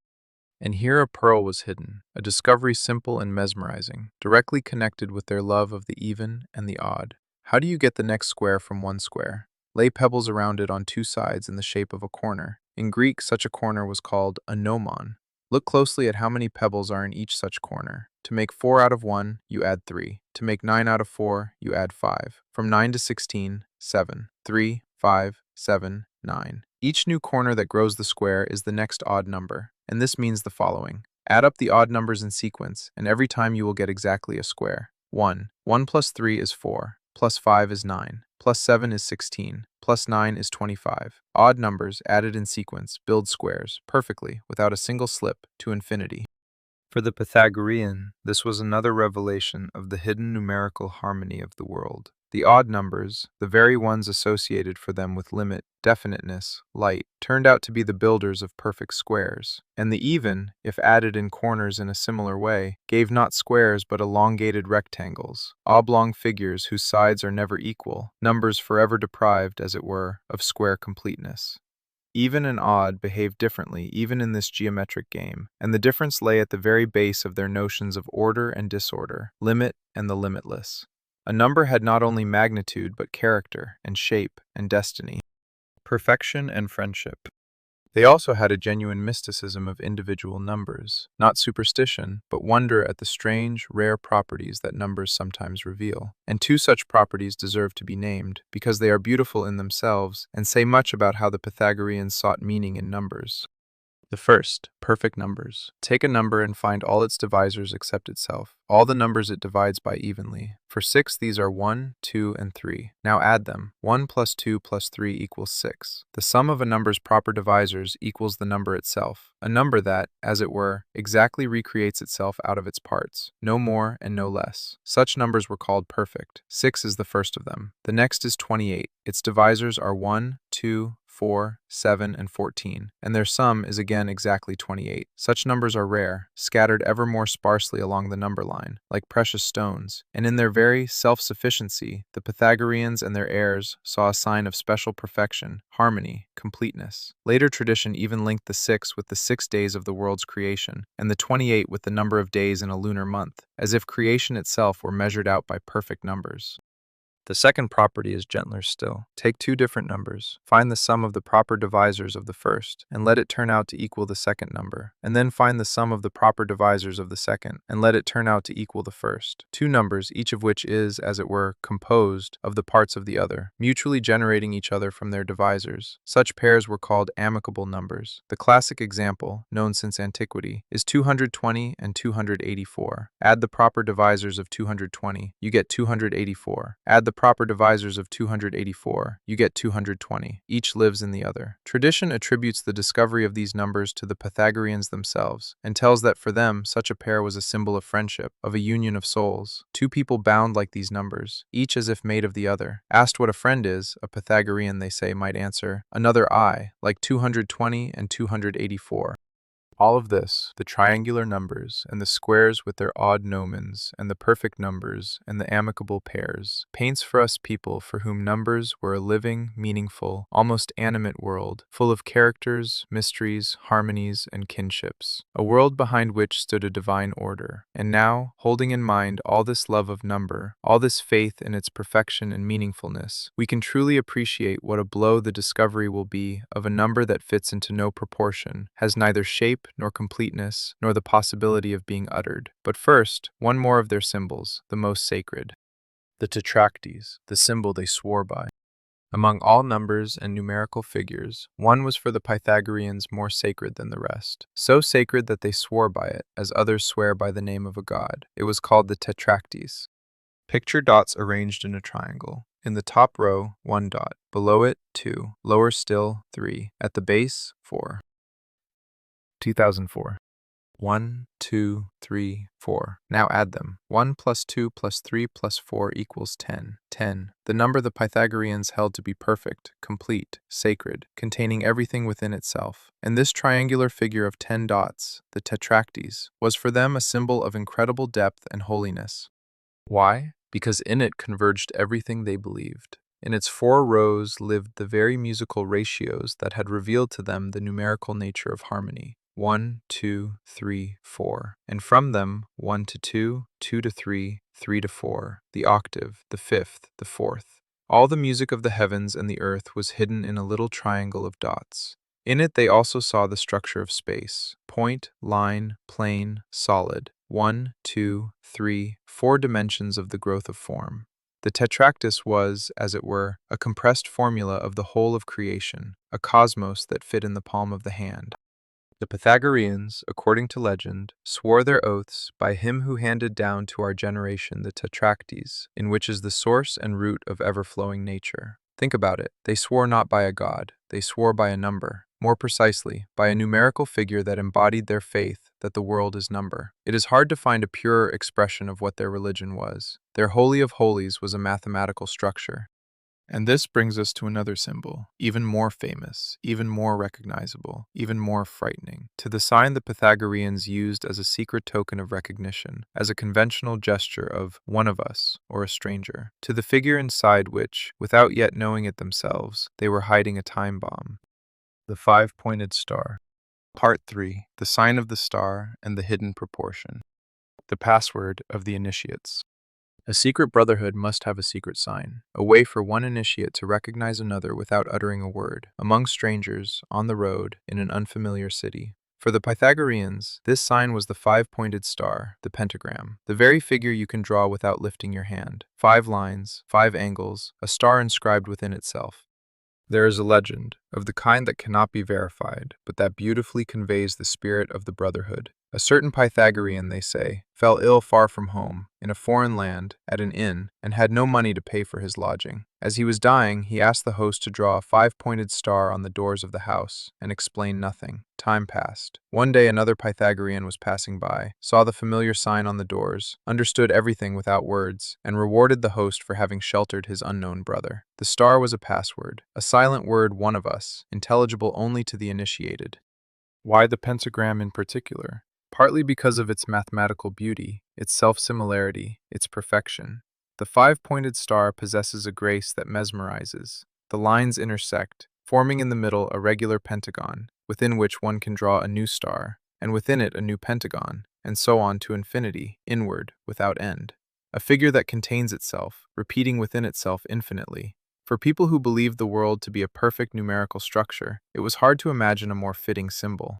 And here a pearl was hidden, a discovery simple and mesmerizing, directly connected with their love of the even and the odd. How do you get the next square from one square? Lay pebbles around it on 2 sides in the shape of a corner. In Greek, such a corner was called a nomon. Look closely at how many pebbles are in each such corner. To make 4 out of 1, you add 3. To make 9 out of 4, you add 5. From 9 to 16, 7. 3, 5, 7, 9. Each new corner that grows the square is the next odd number, and this means the following. Add up the odd numbers in sequence, and every time you will get exactly a square. 1. 1 plus 3 is 4, plus 5 is 9, plus 7 is 16, plus 9 is 25. Odd numbers, added in sequence, build squares, perfectly, without a single slip, to infinity. For the Pythagorean, this was another revelation of the hidden numerical harmony of the world. The odd numbers, the very ones associated for them with limit, definiteness, light, turned out to be the builders of perfect squares. And the even, if added in corners in a similar way, gave not squares but elongated rectangles, oblong figures whose sides are never equal, numbers forever deprived, as it were, of square completeness. Even and odd behave differently even in this geometric game, and the difference lay at the very base of their notions of order and disorder, limit and the limitless. A number had not only magnitude but character and shape and destiny, perfection and friendship. They also had a genuine mysticism of individual numbers, not superstition, but wonder at the strange, rare properties that numbers sometimes reveal. And 2 such properties deserve to be named, because they are beautiful in themselves and say much about how the Pythagoreans sought meaning in numbers. The first, perfect numbers. Take a number and find all its divisors except itself, all the numbers it divides by evenly. For 6, these are 1, 2, and 3. Now add them. 1 plus 2 plus 3 equals 6. The sum of a number's proper divisors equals the number itself, a number that, as it were, exactly recreates itself out of its parts, no more and no less. Such numbers were called perfect. 6 is the first of them. The next is 28. Its divisors are 1, 2, 4, 7, and 14, and their sum is again exactly 28. Such numbers are rare, scattered ever more sparsely along the number line, like precious stones, and in their very self-sufficiency, the Pythagoreans and their heirs saw a sign of special perfection, harmony, completeness. Later tradition even linked the 6 with the 6 days of the world's creation, and the 28 with the number of days in a lunar month, as if creation itself were measured out by perfect numbers. The second property is gentler still. Take 2 different numbers, find the sum of the proper divisors of the first, and let it turn out to equal the second number, and then find the sum of the proper divisors of the second, and let it turn out to equal the first. 2 numbers, each of which is, as it were, composed of the parts of the other, mutually generating each other from their divisors. Such pairs were called amicable numbers. The classic example, known since antiquity, is 220 and 284. Add the proper divisors of 220, you get 284. Add the proper divisors of 284, you get 220. Each lives in the other. Tradition attributes the discovery of these numbers to the Pythagoreans themselves, and tells that for them such a pair was a symbol of friendship, of a union of souls. 2 people bound like these numbers, each as if made of the other. Asked what a friend is, a Pythagorean, they say, might answer, another I, like 220 and 284. All of this, the triangular numbers, and the squares with their odd nomens, and the perfect numbers, and the amicable pairs, paints for us people for whom numbers were a living, meaningful, almost animate world, full of characters, mysteries, harmonies, and kinships, a world behind which stood a divine order. And now, holding in mind all this love of number, all this faith in its perfection and meaningfulness, we can truly appreciate what a blow the discovery will be of a number that fits into no proportion, has neither shape nor completeness, nor the possibility of being uttered. But first, one more of their symbols, the most sacred. The tetractys, the symbol they swore by. Among all numbers and numerical figures, one was for the Pythagoreans more sacred than the rest. So sacred that they swore by it, as others swear by the name of a god. It was called the tetractys. Picture dots arranged in a triangle. In the top row, 1 dot. Below it, 2. Lower still, 3. At the base, 4. 2004. 1, 2, 3, 4. Now add them. 1 plus 2 plus 3 plus 4 equals 10. 10. The number the Pythagoreans held to be perfect, complete, sacred, containing everything within itself. And this triangular figure of 10 dots, the tetractys, was for them a symbol of incredible depth and holiness. Why? Because in it converged everything they believed. In its 4 rows lived the very musical ratios that had revealed to them the numerical nature of harmony. 1, 2, 3, 4. And from them, 1 to 2, 2 to 3, 3 to 4, the octave, the fifth, the fourth. All the music of the heavens and the earth was hidden in a little triangle of dots. In it they also saw the structure of space: point, line, plane, solid. 1, 2, 3, 4 dimensions of the growth of form. The tetractys was, as it were, a compressed formula of the whole of creation, a cosmos that fit in the palm of the hand. The Pythagoreans, according to legend, swore their oaths by him who handed down to our generation the tetractys, in which is the source and root of ever-flowing nature. Think about it. They swore not by a god, they swore by a number. More precisely, by a numerical figure that embodied their faith that the world is number. It is hard to find a purer expression of what their religion was. Their Holy of Holies was a mathematical structure. And this brings us to another symbol, even more famous, even more recognizable, even more frightening, to the sign the Pythagoreans used as a secret token of recognition, as a conventional gesture of one of us, or a stranger, to the figure inside which, without yet knowing it themselves, they were hiding a time bomb. The 5-pointed star. Part 3. The sign of the star and the hidden proportion. The password of the initiates. A secret brotherhood must have a secret sign, a way for one initiate to recognize another without uttering a word, among strangers, on the road, in an unfamiliar city. For the Pythagoreans, this sign was the 5-pointed star, the pentagram, the very figure you can draw without lifting your hand. 5 lines, 5 angles, a star inscribed within itself. There is a legend, of the kind that cannot be verified, but that beautifully conveys the spirit of the brotherhood. A certain Pythagorean, they say, fell ill far from home, in a foreign land, at an inn, and had no money to pay for his lodging. As he was dying, he asked the host to draw a 5-pointed star on the doors of the house, and explained nothing. Time passed. One day another Pythagorean was passing by, saw the familiar sign on the doors, understood everything without words, and rewarded the host for having sheltered his unknown brother. The star was a password, a silent word, one of us, intelligible only to the initiated. Why the pentagram in particular? Partly because of its mathematical beauty, its self-similarity, its perfection. The 5-pointed star possesses a grace that mesmerizes. The lines intersect, forming in the middle a regular pentagon, within which one can draw a new star, and within it a new pentagon, and so on to infinity, inward, without end. A figure that contains itself, repeating within itself infinitely. For people who believed the world to be a perfect numerical structure, it was hard to imagine a more fitting symbol.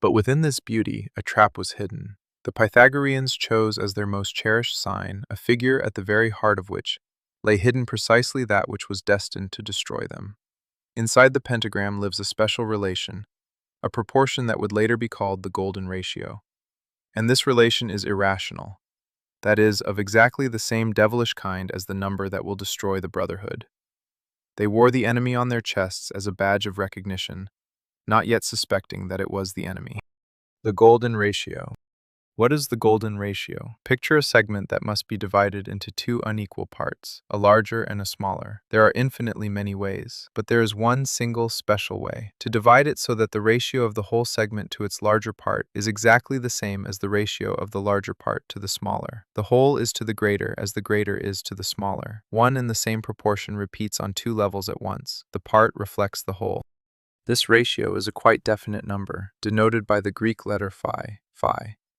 But within this beauty, a trap was hidden. The Pythagoreans chose as their most cherished sign a figure at the very heart of which lay hidden precisely that which was destined to destroy them. Inside the pentagram lives a special relation, a proportion that would later be called the golden ratio. And this relation is irrational, that is, of exactly the same devilish kind as the number that will destroy the brotherhood. They wore the enemy on their chests as a badge of recognition, not yet suspecting that it was the enemy. The golden ratio. What is the golden ratio? Picture a segment that must be divided into 2 unequal parts, a larger and a smaller. There are infinitely many ways, but there is one single special way, to divide it so that the ratio of the whole segment to its larger part is exactly the same as the ratio of the larger part to the smaller. The whole is to the greater as the greater is to the smaller. One and the same proportion repeats on 2 levels at once. The part reflects the whole. This ratio is a quite definite number, denoted by the Greek letter phi,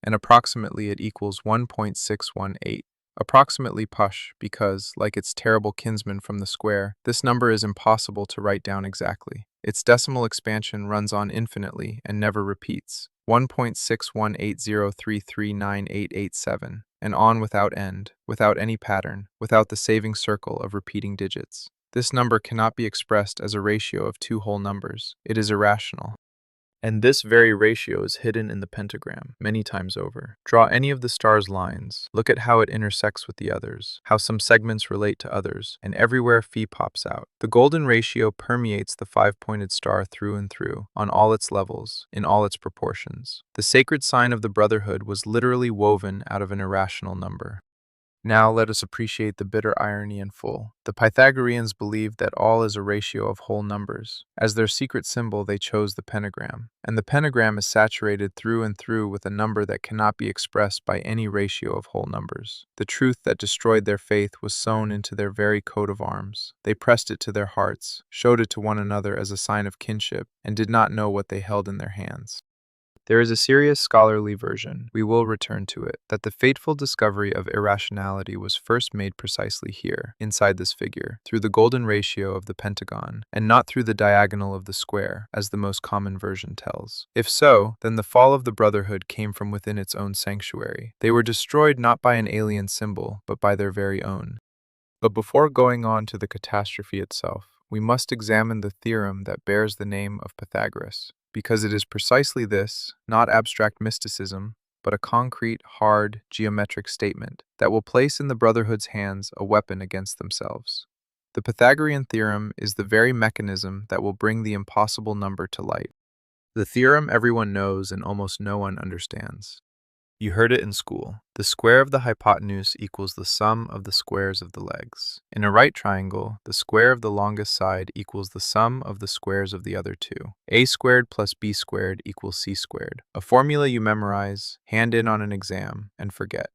and approximately it equals 1.618. Approximately push because, like its terrible kinsman from the square, this number is impossible to write down exactly. Its decimal expansion runs on infinitely and never repeats. 1.61803398887, and on without end, without any pattern, without the saving circle of repeating digits. This number cannot be expressed as a ratio of two whole numbers. It is irrational. And this very ratio is hidden in the pentagram many times over. Draw any of the star's lines, look at how it intersects with the others, how some segments relate to others, and everywhere phi pops out. The golden ratio permeates the five-pointed star through and through, on all its levels, in all its proportions. The sacred sign of the Brotherhood was literally woven out of an irrational number. Now let us appreciate the bitter irony in full. The Pythagoreans believed that all is a ratio of whole numbers. As their secret symbol, they chose the pentagram. And the pentagram is saturated through and through with a number that cannot be expressed by any ratio of whole numbers. The truth that destroyed their faith was sewn into their very coat of arms. They pressed it to their hearts, showed it to one another as a sign of kinship, and did not know what they held in their hands. There is a serious scholarly version, we will return to it, that the fateful discovery of irrationality was first made precisely here, inside this figure, through the golden ratio of the pentagon, and not through the diagonal of the square, as the most common version tells. If so, then the fall of the Brotherhood came from within its own sanctuary. They were destroyed not by an alien symbol, but by their very own. But before going on to the catastrophe itself, we must examine the theorem that bears the name of Pythagoras, because it is precisely this, not abstract mysticism, but a concrete, hard, geometric statement that will place in the Brotherhood's hands a weapon against themselves. The Pythagorean theorem is the very mechanism that will bring the impossible number to light. The theorem everyone knows and almost no one understands. You heard it in school. The square of the hypotenuse equals the sum of the squares of the legs. In a right triangle, the square of the longest side equals the sum of the squares of the other two. A squared plus B squared equals C squared. A formula you memorize, hand in on an exam, and forget.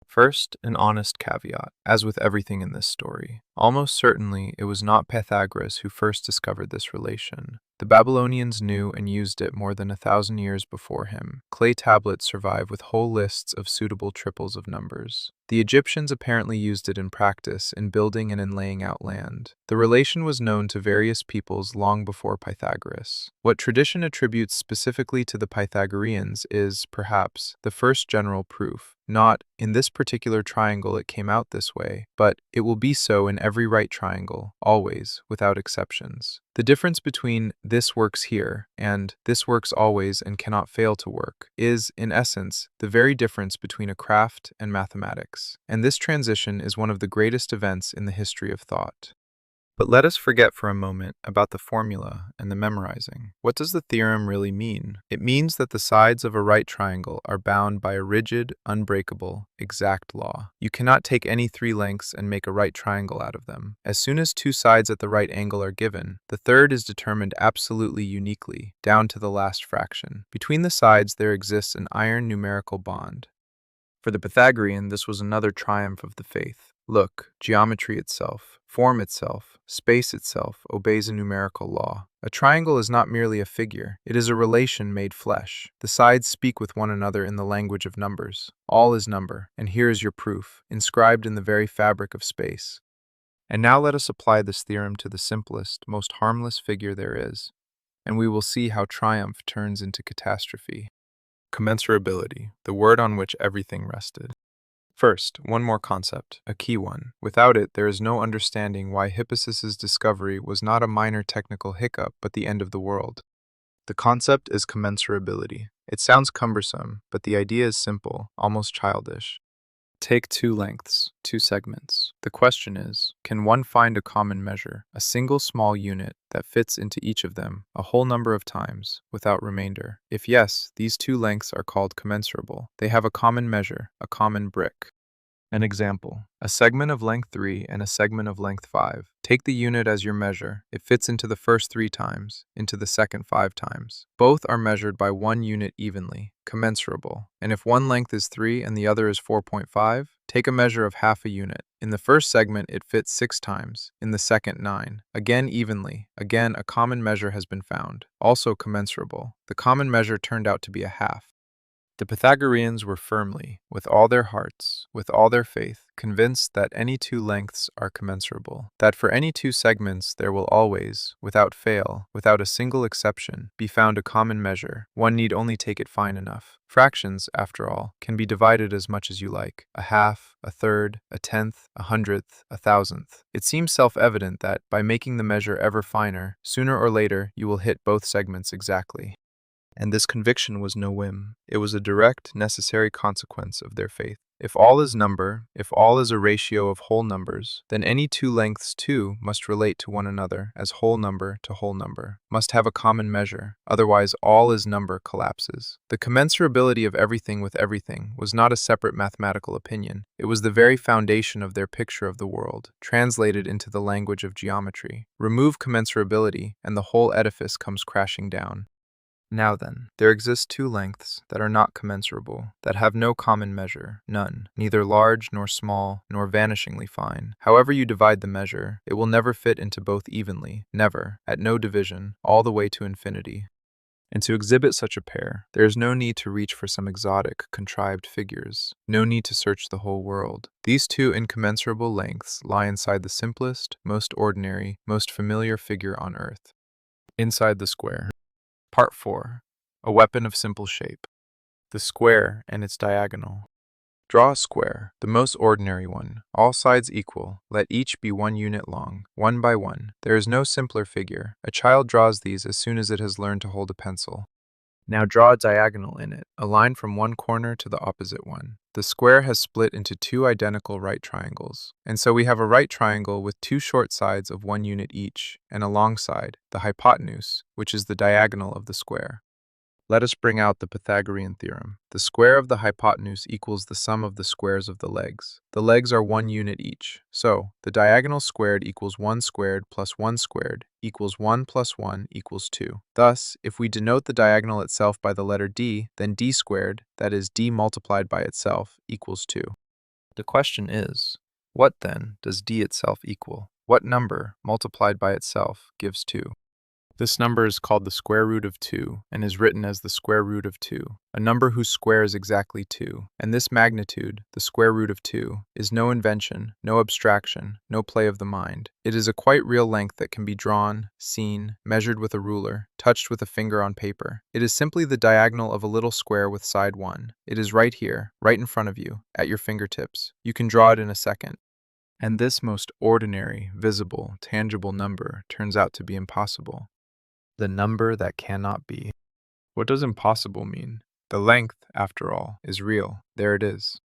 First, an honest caveat, as with everything in this story. Almost certainly, it was not Pythagoras who first discovered this relation. The Babylonians knew and used it more than 1,000 years before him. Clay tablets survive with whole lists of suitable triples of numbers. The Egyptians apparently used it in practice, in building and in laying out land. The relation was known to various peoples long before Pythagoras. What tradition attributes specifically to the Pythagoreans is, perhaps, the first general proof. Not, in this particular triangle it came out this way, but it will be so in every right triangle, always, without exceptions. The difference between this works here and this works always and cannot fail to work is, in essence, the very difference between a craft and mathematics. And this transition is one of the greatest events in the history of thought. But let us forget for a moment about the formula and the memorizing. What does the theorem really mean? It means that the sides of a right triangle are bound by a rigid, unbreakable, exact law. You cannot take any three lengths and make a right triangle out of them. As soon as two sides at the right angle are given, the third is determined absolutely uniquely, down to the last fraction. Between the sides there exists an iron numerical bond. For the Pythagorean, this was another triumph of the faith. Look, geometry itself, form itself, space itself obeys a numerical law. A triangle is not merely a figure, it is a relation made flesh. The sides speak with one another in the language of numbers. All is number, and here is your proof, inscribed in the very fabric of space. And now let us apply this theorem to the simplest, most harmless figure there is, and we will see how triumph turns into catastrophe. Commensurability, the word on which everything rested. First, one more concept, a key one. Without it, there is no understanding why Hippasus's discovery was not a minor technical hiccup, but the end of the world. The concept is commensurability. It sounds cumbersome, but the idea is simple, almost childish. Take two lengths, two segments. The question is, can one find a common measure, a single small unit that fits into each of them a whole number of times, without remainder? If yes, these two lengths are called commensurable. They have a common measure, a common brick. An example, a segment of length 3 and a segment of length 5. Take the unit as your measure. It fits into the first 3 times, into the second 5 times. Both are measured by one unit evenly, commensurable. And if one length is 3 and the other is 4.5, take a measure of half a unit. In the first segment, it fits 6 times, in the second 9. Again evenly. Again, a common measure has been found, also commensurable. The common measure turned out to be a half. The Pythagoreans were firmly, with all their hearts, with all their faith, convinced that any two lengths are commensurable, that for any two segments there will always, without fail, without a single exception, be found a common measure. One need only take it fine enough. Fractions, after all, can be divided as much as you like, a half, a third, a tenth, a hundredth, a thousandth. It seems self-evident that, by making the measure ever finer, sooner or later you will hit both segments exactly. And this conviction was no whim. It was a direct, necessary consequence of their faith. If all is number, if all is a ratio of whole numbers, then any two lengths too must relate to one another as whole number to whole number, must have a common measure, otherwise all is number collapses. The commensurability of everything with everything was not a separate mathematical opinion. It was the very foundation of their picture of the world, translated into the language of geometry. Remove commensurability, and the whole edifice comes crashing down. Now then, there exist two lengths that are not commensurable, that have no common measure, none, neither large nor small, nor vanishingly fine. However you divide the measure, it will never fit into both evenly, never, at no division, all the way to infinity. And to exhibit such a pair, there is no need to reach for some exotic, contrived figures, no need to search the whole world. These two incommensurable lengths lie inside the simplest, most ordinary, most familiar figure on earth. Inside the square. Part 4. A weapon of simple shape. The square and its diagonal. Draw a square, the most ordinary one, all sides equal, let each be 1 unit long, one by one. There is no simpler figure. A child draws these as soon as it has learned to hold a pencil. Now draw a diagonal in it, a line from one corner to the opposite one. The square has split into two identical right triangles, and so we have a right triangle with two short sides of 1 unit each, and a long side, the hypotenuse, which is the diagonal of the square. Let us bring out the Pythagorean theorem. The square of the hypotenuse equals the sum of the squares of the legs. The legs are 1 unit each, so the diagonal squared equals 1 squared plus 1 squared equals 1 plus 1 equals 2. Thus, if we denote the diagonal itself by the letter d, then d squared, that is d multiplied by itself, equals 2. The question is, what then does d itself equal? What number multiplied by itself gives 2? This number is called the square root of 2 and is written as the square root of 2, a number whose square is exactly 2. And this magnitude, the square root of 2, is no invention, no abstraction, no play of the mind. It is a quite real length that can be drawn, seen, measured with a ruler, touched with a finger on paper. It is simply the diagonal of a little square with side 1. It is right here, right in front of you, at your fingertips. You can draw it in a second. And this most ordinary, visible, tangible number turns out to be impossible. The number that cannot be. What does impossible mean? The length, after all, is real. There it is.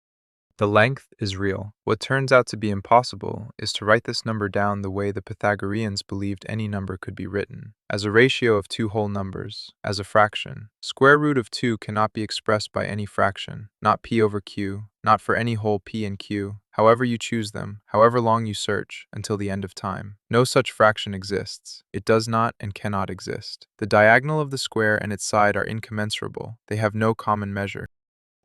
The length is real. What turns out to be impossible is to write this number down the way the Pythagoreans believed any number could be written, as a ratio of two whole numbers, as a fraction. Square root of 2 cannot be expressed by any fraction, not p over q, not for any whole p and q, however you choose them, however long you search, until the end of time. No such fraction exists. It does not and cannot exist. The diagonal of the square and its side are incommensurable. They have no common measure.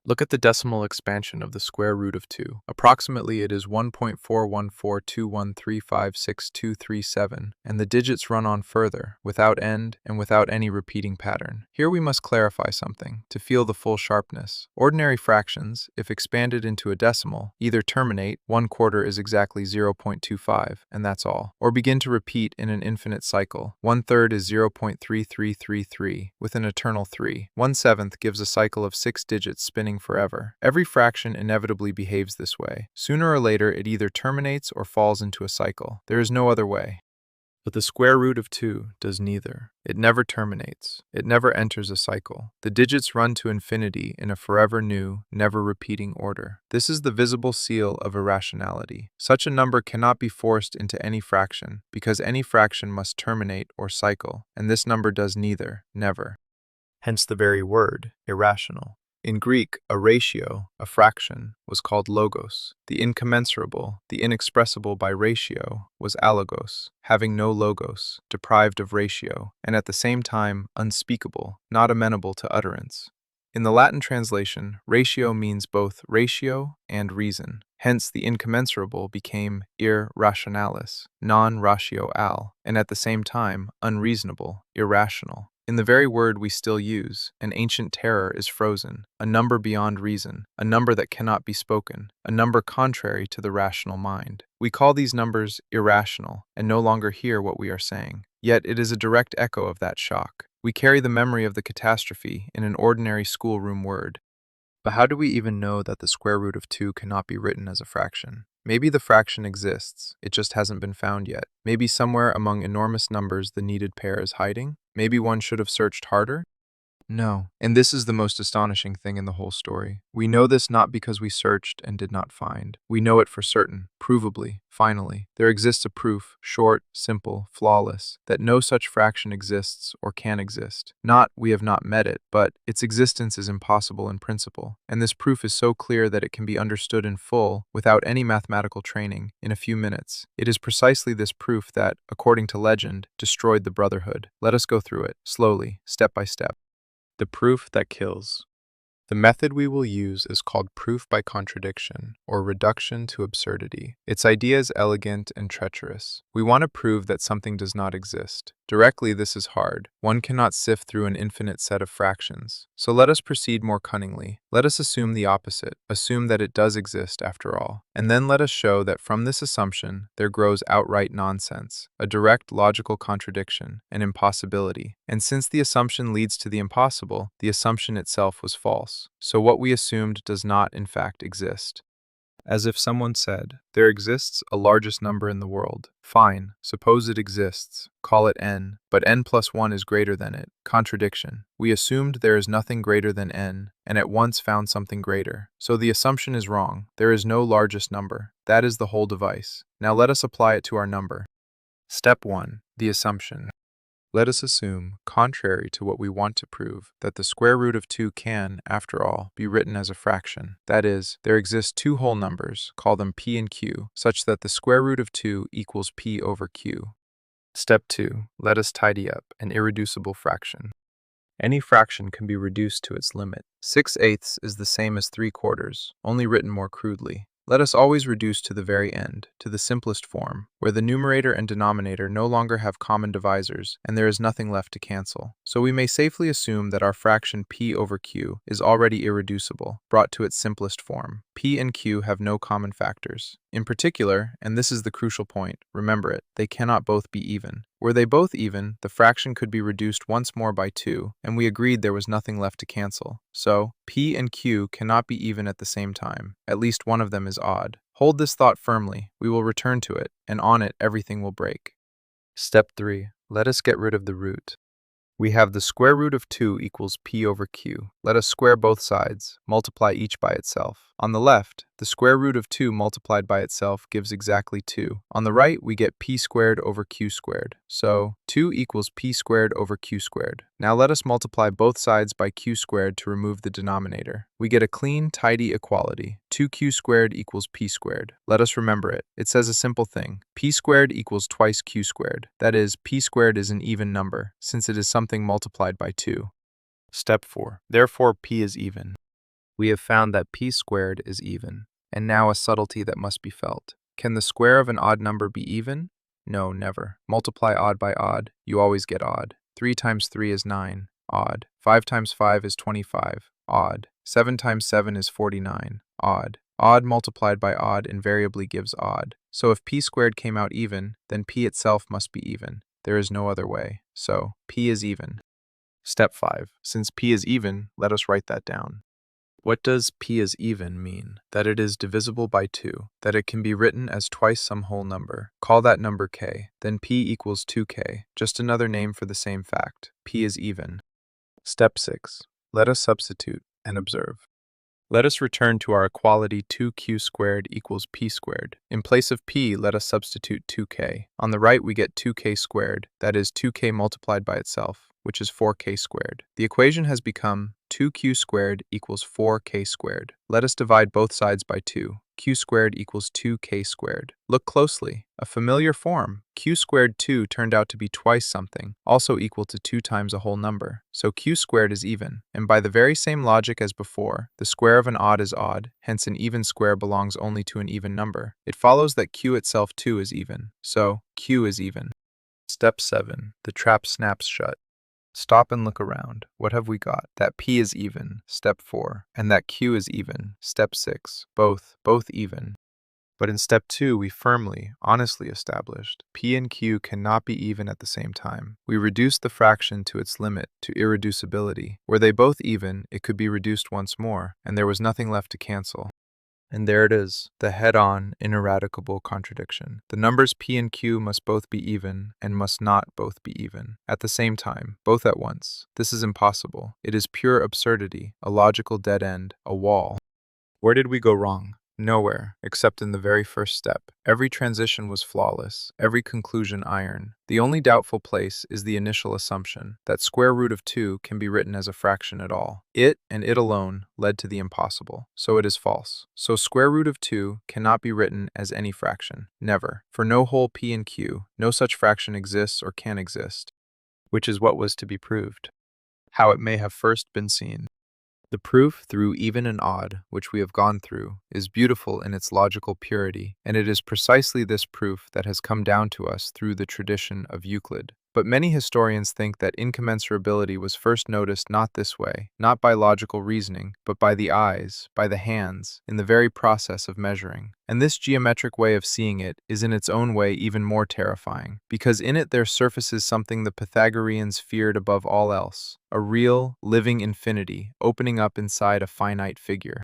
Look at the decimal expansion of the square root of 2. Approximately it is 1.41421356237, and the digits run on further, without end and without any repeating pattern. Here we must clarify something, to feel the full sharpness. Ordinary fractions, if expanded into a decimal, either terminate, 1/4 is exactly 0.25, and that's all, or begin to repeat in an infinite cycle. 1/3 is 0.3333, with an eternal 3. 1/7 gives a cycle of 6 digits spinning forever. Every fraction inevitably behaves this way. Sooner or later, it either terminates or falls into a cycle. There is no other way. But the square root of 2 does neither. It never terminates. It never enters a cycle. The digits run to infinity in a forever new, never repeating order. This is the visible seal of irrationality. Such a number cannot be forced into any fraction, because any fraction must terminate or cycle, and this number does neither, never. Hence the very word, irrational. In Greek, a ratio, a fraction, was called logos. The incommensurable, the inexpressible by ratio, was alogos, having no logos, deprived of ratio, and at the same time unspeakable, not amenable to utterance. In the Latin translation, ratio means both ratio and reason. Hence, the incommensurable became irrationalis, non ratio al, and at the same time unreasonable, irrational. In the very word we still use, an ancient terror is frozen, a number beyond reason, a number that cannot be spoken, a number contrary to the rational mind. We call these numbers irrational and no longer hear what we are saying. Yet it is a direct echo of that shock. We carry the memory of the catastrophe in an ordinary schoolroom word. But how do we even know that the square root of 2 cannot be written as a fraction? Maybe the fraction exists, it just hasn't been found yet. Maybe somewhere among enormous numbers the needed pair is hiding? Maybe one should have searched harder? No, and this is the most astonishing thing in the whole story. We know this not because we searched and did not find. We know it for certain, provably, finally. There exists a proof, short, simple, flawless, that no such fraction exists or can exist. Not, we have not met it, but its existence is impossible in principle. And this proof is so clear that it can be understood in full, without any mathematical training, in a few minutes. It is precisely this proof that, according to legend, destroyed the Brotherhood. Let us go through it, slowly, step by step. The proof that kills. The method we will use is called proof by contradiction, or reduction to absurdity. Its idea is elegant and treacherous. We want to prove that something does not exist. Directly, this is hard. One cannot sift through an infinite set of fractions. So let us proceed more cunningly. Let us assume the opposite, assume that it does exist after all. And then let us show that from this assumption, there grows outright nonsense, a direct logical contradiction, an impossibility. And since the assumption leads to the impossible, the assumption itself was false. So what we assumed does not, in fact, exist. As if someone said, there exists a largest number in the world. Fine, suppose it exists. Call it n, but n plus 1 is greater than it. Contradiction. We assumed there is nothing greater than n, and at once found something greater. So the assumption is wrong. There is no largest number. That is the whole device. Now let us apply it to our number. Step 1. The assumption. Let us assume, contrary to what we want to prove, that the square root of 2 can, after all, be written as a fraction. That is, there exist two whole numbers, call them p and q, such that the square root of 2 equals p over q. Step 2. Let us tidy up an irreducible fraction. Any fraction can be reduced to its limit. 6/8 is the same as 3/4, only written more crudely. Let us always reduce to the very end, to the simplest form, where the numerator and denominator no longer have common divisors, and there is nothing left to cancel. So we may safely assume that our fraction p over q is already irreducible, brought to its simplest form. P and q have no common factors. In particular, and this is the crucial point, remember it, they cannot both be even. Were they both even, the fraction could be reduced once more by 2, and we agreed there was nothing left to cancel. So, p and q cannot be even at the same time. At least one of them is odd. Hold this thought firmly, we will return to it, and on it everything will break. Step 3. Let us get rid of the root. We have the square root of 2 equals p over q. Let us square both sides, multiply each by itself. On the left, the square root of 2 multiplied by itself gives exactly 2. On the right, we get p squared over q squared. So, 2 equals p squared over q squared. Now let us multiply both sides by q squared to remove the denominator. We get a clean, tidy equality. 2q squared equals p squared. Let us remember it. It says a simple thing. P squared equals twice q squared. That is, p squared is an even number, since it is something multiplied by 2. Step 4. Therefore, p is even. We have found that p squared is even. And now a subtlety that must be felt. Can the square of an odd number be even? No, never. Multiply odd by odd, you always get odd. 3 times 3 is 9, odd. 5 times 5 is 25, odd. 7 times 7 is 49, odd. Odd multiplied by odd invariably gives odd. So if p squared came out even, then p itself must be even. There is no other way. So, p is even. Step 5. Since p is even, let us write that down. What does p is even mean? That it is divisible by 2, that it can be written as twice some whole number. Call that number k, then p equals 2k, just another name for the same fact. P is even. Step 6. Let us substitute and observe. Let us return to our equality 2q squared equals p squared. In place of p, let us substitute 2k. On the right, we get 2k squared, that is 2k multiplied by itself, which is 4k squared. The equation has become 2q squared equals 4k squared. Let us divide both sides by 2. Q squared equals 2k squared. Look closely. A familiar form. Q squared 2 turned out to be twice something, also equal to 2 times a whole number. So q squared is even. And by the very same logic as before, the square of an odd is odd, hence an even square belongs only to an even number. It follows that q itself too is even. So, q is even. Step 7. The trap snaps shut. Stop and look around. What have we got? That P is even, step 4, and that Q is even, step 6. Both even. But in step 2, we firmly, honestly established P and Q cannot be even at the same time. We reduced the fraction to its limit, to irreducibility. Were they both even, it could be reduced once more, and there was nothing left to cancel. And there it is, the head-on, ineradicable contradiction. The numbers P and Q must both be even, and must not both be even. At the same time, both at once. This is impossible. It is pure absurdity, a logical dead end, a wall. Where did we go wrong? Nowhere, except in the very first step. Every transition was flawless, every conclusion iron. The only doubtful place is the initial assumption that square root of 2 can be written as a fraction at all. It, and it alone, led to the impossible. So it is false. So square root of 2 cannot be written as any fraction. Never. For no whole P and Q, no such fraction exists or can exist. Which is what was to be proved. How it may have first been seen. The proof through even and odd, which we have gone through, is beautiful in its logical purity, and it is precisely this proof that has come down to us through the tradition of Euclid. But many historians think that incommensurability was first noticed not this way, not by logical reasoning, but by the eyes, by the hands, in the very process of measuring. And this geometric way of seeing it is in its own way even more terrifying, because in it there surfaces something the Pythagoreans feared above all else, a real, living infinity opening up inside a finite figure.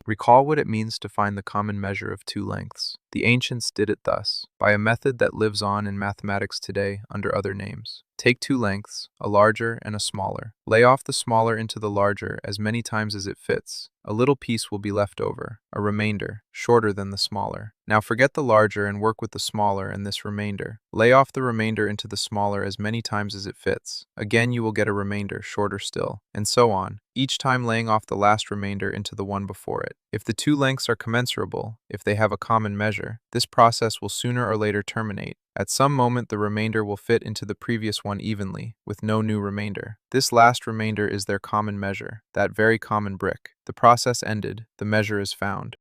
Recall what it means to find the common measure of two lengths. The ancients did it thus, by a method that lives on in mathematics today under other names. Take two lengths, a larger and a smaller. Lay off the smaller into the larger as many times as it fits. A little piece will be left over, a remainder, shorter than the smaller. Now forget the larger and work with the smaller and this remainder. Lay off the remainder into the smaller as many times as it fits. Again you will get a remainder, shorter still, and so on, each time laying off the last remainder into the one before it. If the two lengths are commensurable, if they have a common measure, this process will sooner or later terminate. At some moment the remainder will fit into the previous one evenly, with no new remainder. This last remainder is their common measure, that very common brick. The process ended, the measure is found.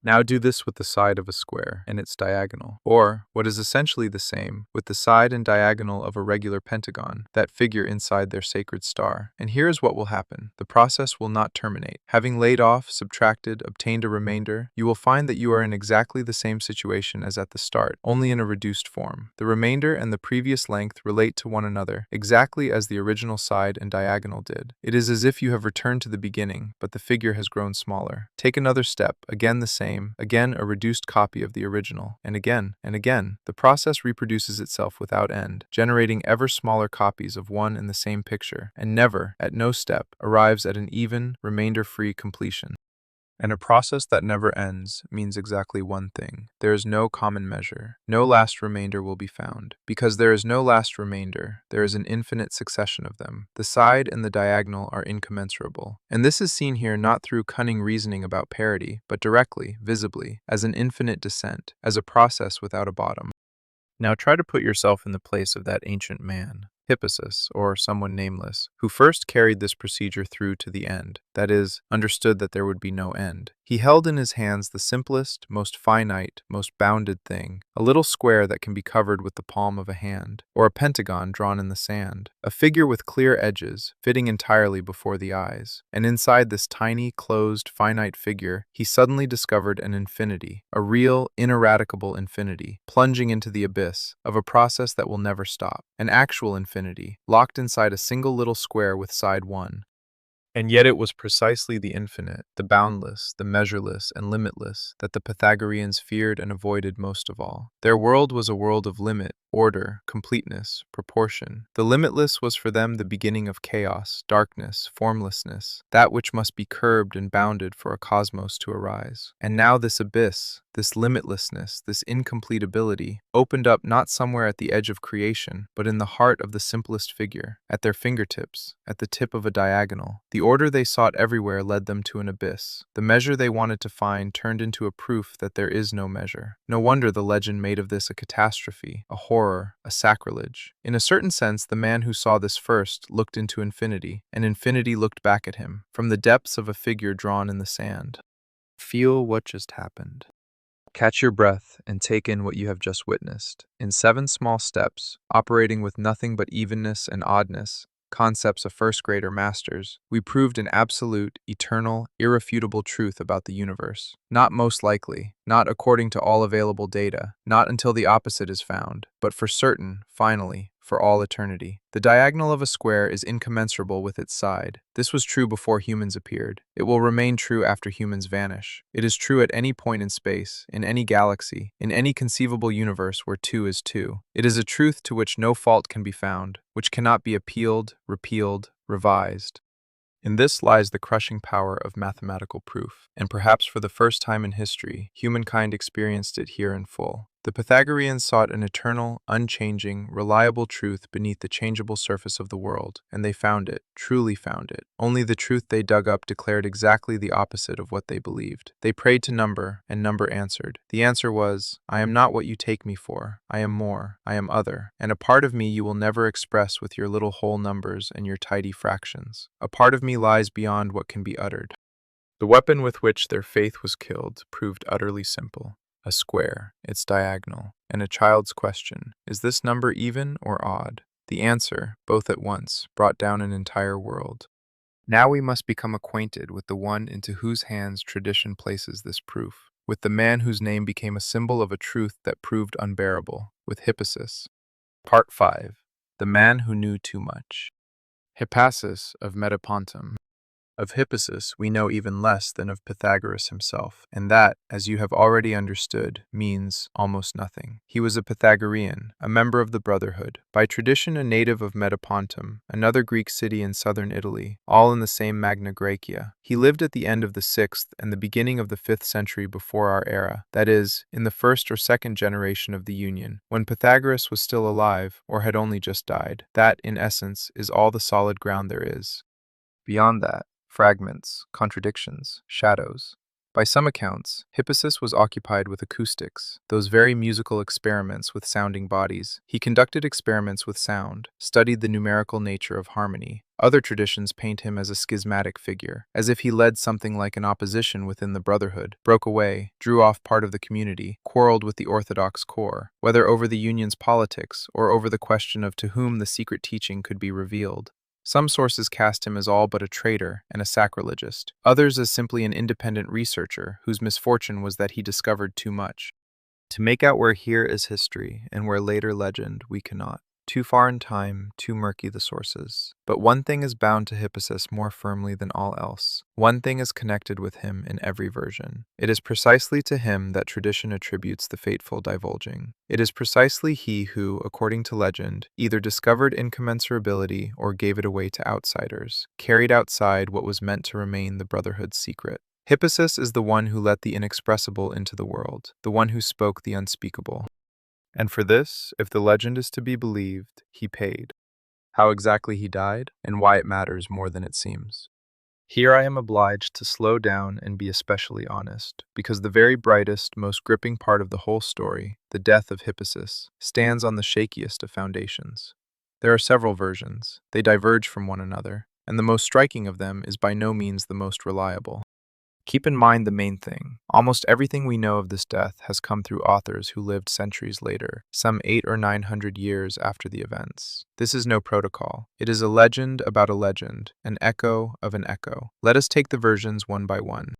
Now do this with the side of a square and its diagonal, or, what is essentially the same, with the side and diagonal of a regular pentagon, that figure inside their sacred star. And here is what will happen. The process will not terminate. Having laid off, subtracted, obtained a remainder, you will find that you are in exactly the same situation as at the start, only in a reduced form. The remainder and the previous length relate to one another, exactly as the original side and diagonal did. It is as if you have returned to the beginning, but the figure has grown smaller. Take another step, again the same, again a reduced copy of the original, and again, the process reproduces itself without end, generating ever smaller copies of one and the same picture, and never, at no step, arrives at an even, remainder-free completion. And a process that never ends means exactly one thing. There is no common measure. No last remainder will be found. Because there is no last remainder, there is an infinite succession of them. The side and the diagonal are incommensurable. And this is seen here not through cunning reasoning about parity, but directly, visibly, as an infinite descent, as a process without a bottom. Now try to put yourself in the place of that ancient man, Hippasus, or someone nameless, who first carried this procedure through to the end, that is, understood that there would be no end. He held in his hands the simplest, most finite, most bounded thing, a little square that can be covered with the palm of a hand, or a pentagon drawn in the sand, a figure with clear edges, fitting entirely before the eyes. And inside this tiny, closed, finite figure, he suddenly discovered an infinity, a real, ineradicable infinity, plunging into the abyss of a process that will never stop, an actual infinity, locked inside a single little square with side 1. And yet it was precisely the infinite, the boundless, the measureless, and limitless that the Pythagoreans feared and avoided most of all. Their world was a world of limit, order, completeness, proportion. The limitless was for them the beginning of chaos, darkness, formlessness, that which must be curbed and bounded for a cosmos to arise. And now this abyss, this limitlessness, this incompletability, opened up not somewhere at the edge of creation, but in the heart of the simplest figure, at their fingertips, at the tip of a diagonal. The order they sought everywhere led them to an abyss. The measure they wanted to find turned into a proof that there is no measure. No wonder the legend made of this a catastrophe, a horror, a sacrilege. In a certain sense, the man who saw this first looked into infinity, and infinity looked back at him, from the depths of a figure drawn in the sand. Feel what just happened. Catch your breath and take in what you have just witnessed. In 7 small steps, operating with nothing but evenness and oddness, concepts a first grader masters, we proved an absolute, eternal, irrefutable truth about the universe. Not most likely, not according to all available data, not until the opposite is found, but for certain, finally, for all eternity. The diagonal of a square is incommensurable with its side. This was true before humans appeared. It will remain true after humans vanish. It is true at any point in space, in any galaxy, in any conceivable universe where 2 is 2. It is a truth to which no fault can be found, which cannot be appealed, repealed, revised. In this lies the crushing power of mathematical proof, and perhaps for the first time in history, humankind experienced it here in full. The Pythagoreans sought an eternal, unchanging, reliable truth beneath the changeable surface of the world, and they found it, truly found it. Only the truth they dug up declared exactly the opposite of what they believed. They prayed to number, and number answered. The answer was, I am not what you take me for. I am more. I am other. And a part of me you will never express with your little whole numbers and your tidy fractions. A part of me lies beyond what can be uttered. The weapon with which their faith was killed proved utterly simple. A square, its diagonal, and a child's question, is this number even or odd? The answer, both at once, brought down an entire world. Now we must become acquainted with the one into whose hands tradition places this proof, with the man whose name became a symbol of a truth that proved unbearable, with Hippasus. Part 5. The Man Who Knew Too Much. Hippasus of Metapontum. Of Hippasus we know even less than of Pythagoras himself, and that, as you have already understood, means almost nothing. He was a Pythagorean, a member of the Brotherhood, by tradition a native of Metapontum, another Greek city in southern Italy, all in the same Magna Graecia. He lived at the end of the 6th and the beginning of the 5th century before our era, that is, in the first or second generation of the Union, when Pythagoras was still alive, or had only just died. That, in essence, is all the solid ground there is. Beyond that, fragments, contradictions, shadows. By some accounts, Hippasus was occupied with acoustics, those very musical experiments with sounding bodies. He conducted experiments with sound, studied the numerical nature of harmony. Other traditions paint him as a schismatic figure, as if he led something like an opposition within the Brotherhood, broke away, drew off part of the community, quarreled with the orthodox core, whether over the Union's politics or over the question of to whom the secret teaching could be revealed. Some sources cast him as all but a traitor and a sacrilegist, others as simply an independent researcher whose misfortune was that he discovered too much. To make out where here is history and where later legend, we cannot. Too far in time, too murky the sources. But one thing is bound to Hippasus more firmly than all else. One thing is connected with him in every version. It is precisely to him that tradition attributes the fateful divulging. It is precisely he who, according to legend, either discovered incommensurability or gave it away to outsiders, carried outside what was meant to remain the Brotherhood's secret. Hippasus is the one who let the inexpressible into the world, the one who spoke the unspeakable. And for this, if the legend is to be believed, he paid. How exactly he died, and why it matters more than it seems. Here I am obliged to slow down and be especially honest, because the very brightest, most gripping part of the whole story, the death of Hippasus, stands on the shakiest of foundations. There are several versions. They diverge from one another, and the most striking of them is by no means the most reliable. Keep in mind the main thing. Almost everything we know of this death has come through authors who lived centuries later, some 800 or 900 years after the events. This is no protocol. It is a legend about a legend, an echo of an echo. Let us take the versions one by one.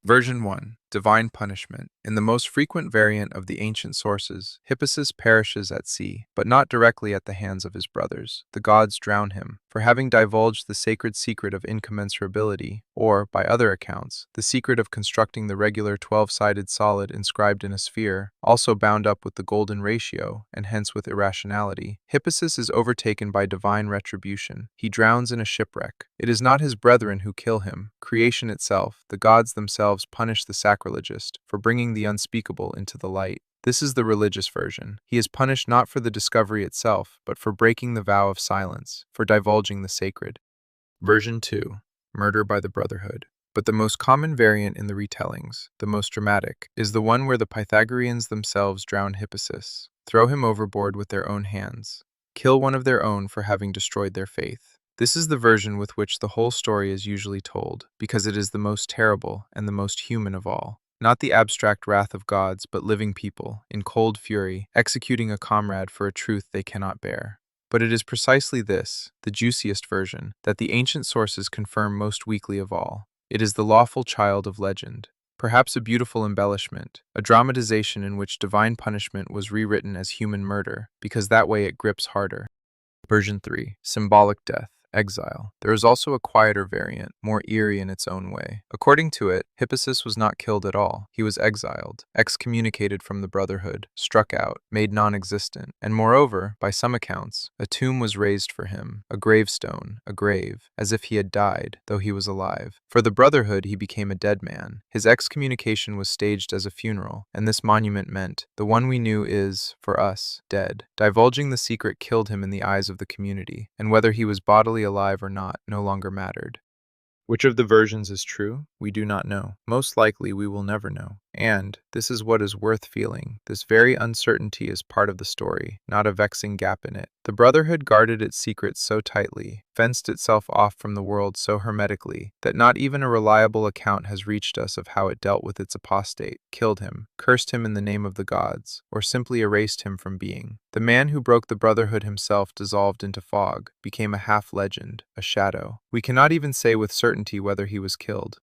Version 1. Divine punishment. In the most frequent variant of the ancient sources, Hippasus perishes at sea, but not directly at the hands of his brothers. The gods drown him, for having divulged the sacred secret of incommensurability, or, by other accounts, the secret of constructing the regular 12-sided solid inscribed in a sphere, also bound up with the golden ratio, and hence with irrationality. Hippasus is overtaken by divine retribution. He drowns in a shipwreck. It is not his brethren who kill him. Creation itself, the gods themselves punish the sacrilegist for bringing the unspeakable into the light. This is the religious version. He is punished not for the discovery itself, but for breaking the vow of silence, for divulging the sacred. Version 2. Murder by the Brotherhood. But the most common variant in the retellings, the most dramatic, is the one where the Pythagoreans themselves drown Hippasus, throw him overboard with their own hands, kill one of their own for having destroyed their faith. This is the version with which the whole story is usually told, because it is the most terrible and the most human of all. Not the abstract wrath of gods, but living people, in cold fury, executing a comrade for a truth they cannot bear. But it is precisely this, the juiciest version, that the ancient sources confirm most weakly of all. It is the lawful child of legend. Perhaps a beautiful embellishment, a dramatization in which divine punishment was rewritten as human murder, because that way it grips harder. Version 3. Symbolic death. Exile. There is also a quieter variant, more eerie in its own way. According to it, Hippasus was not killed at all. He was exiled, excommunicated from the Brotherhood, struck out, made non-existent, and moreover, by some accounts, a tomb was raised for him, a gravestone, a grave, as if he had died, though he was alive. For the Brotherhood he became a dead man. His excommunication was staged as a funeral, and this monument meant, the one we knew is, for us, dead. Divulging the secret killed him in the eyes of the community, and whether he was bodily alive or not no longer mattered. Which of the versions is true? We do not know. Most likely we will never know. And this is what is worth feeling. This very uncertainty is part of the story, not a vexing gap in it. The Brotherhood guarded its secrets so tightly, fenced itself off from the world so hermetically, that not even a reliable account has reached us of how it dealt with its apostate, killed him, cursed him in the name of the gods, or simply erased him from being. The man who broke the Brotherhood himself dissolved into fog, became a half-legend, a shadow. We cannot even say with certainty whether he was killed.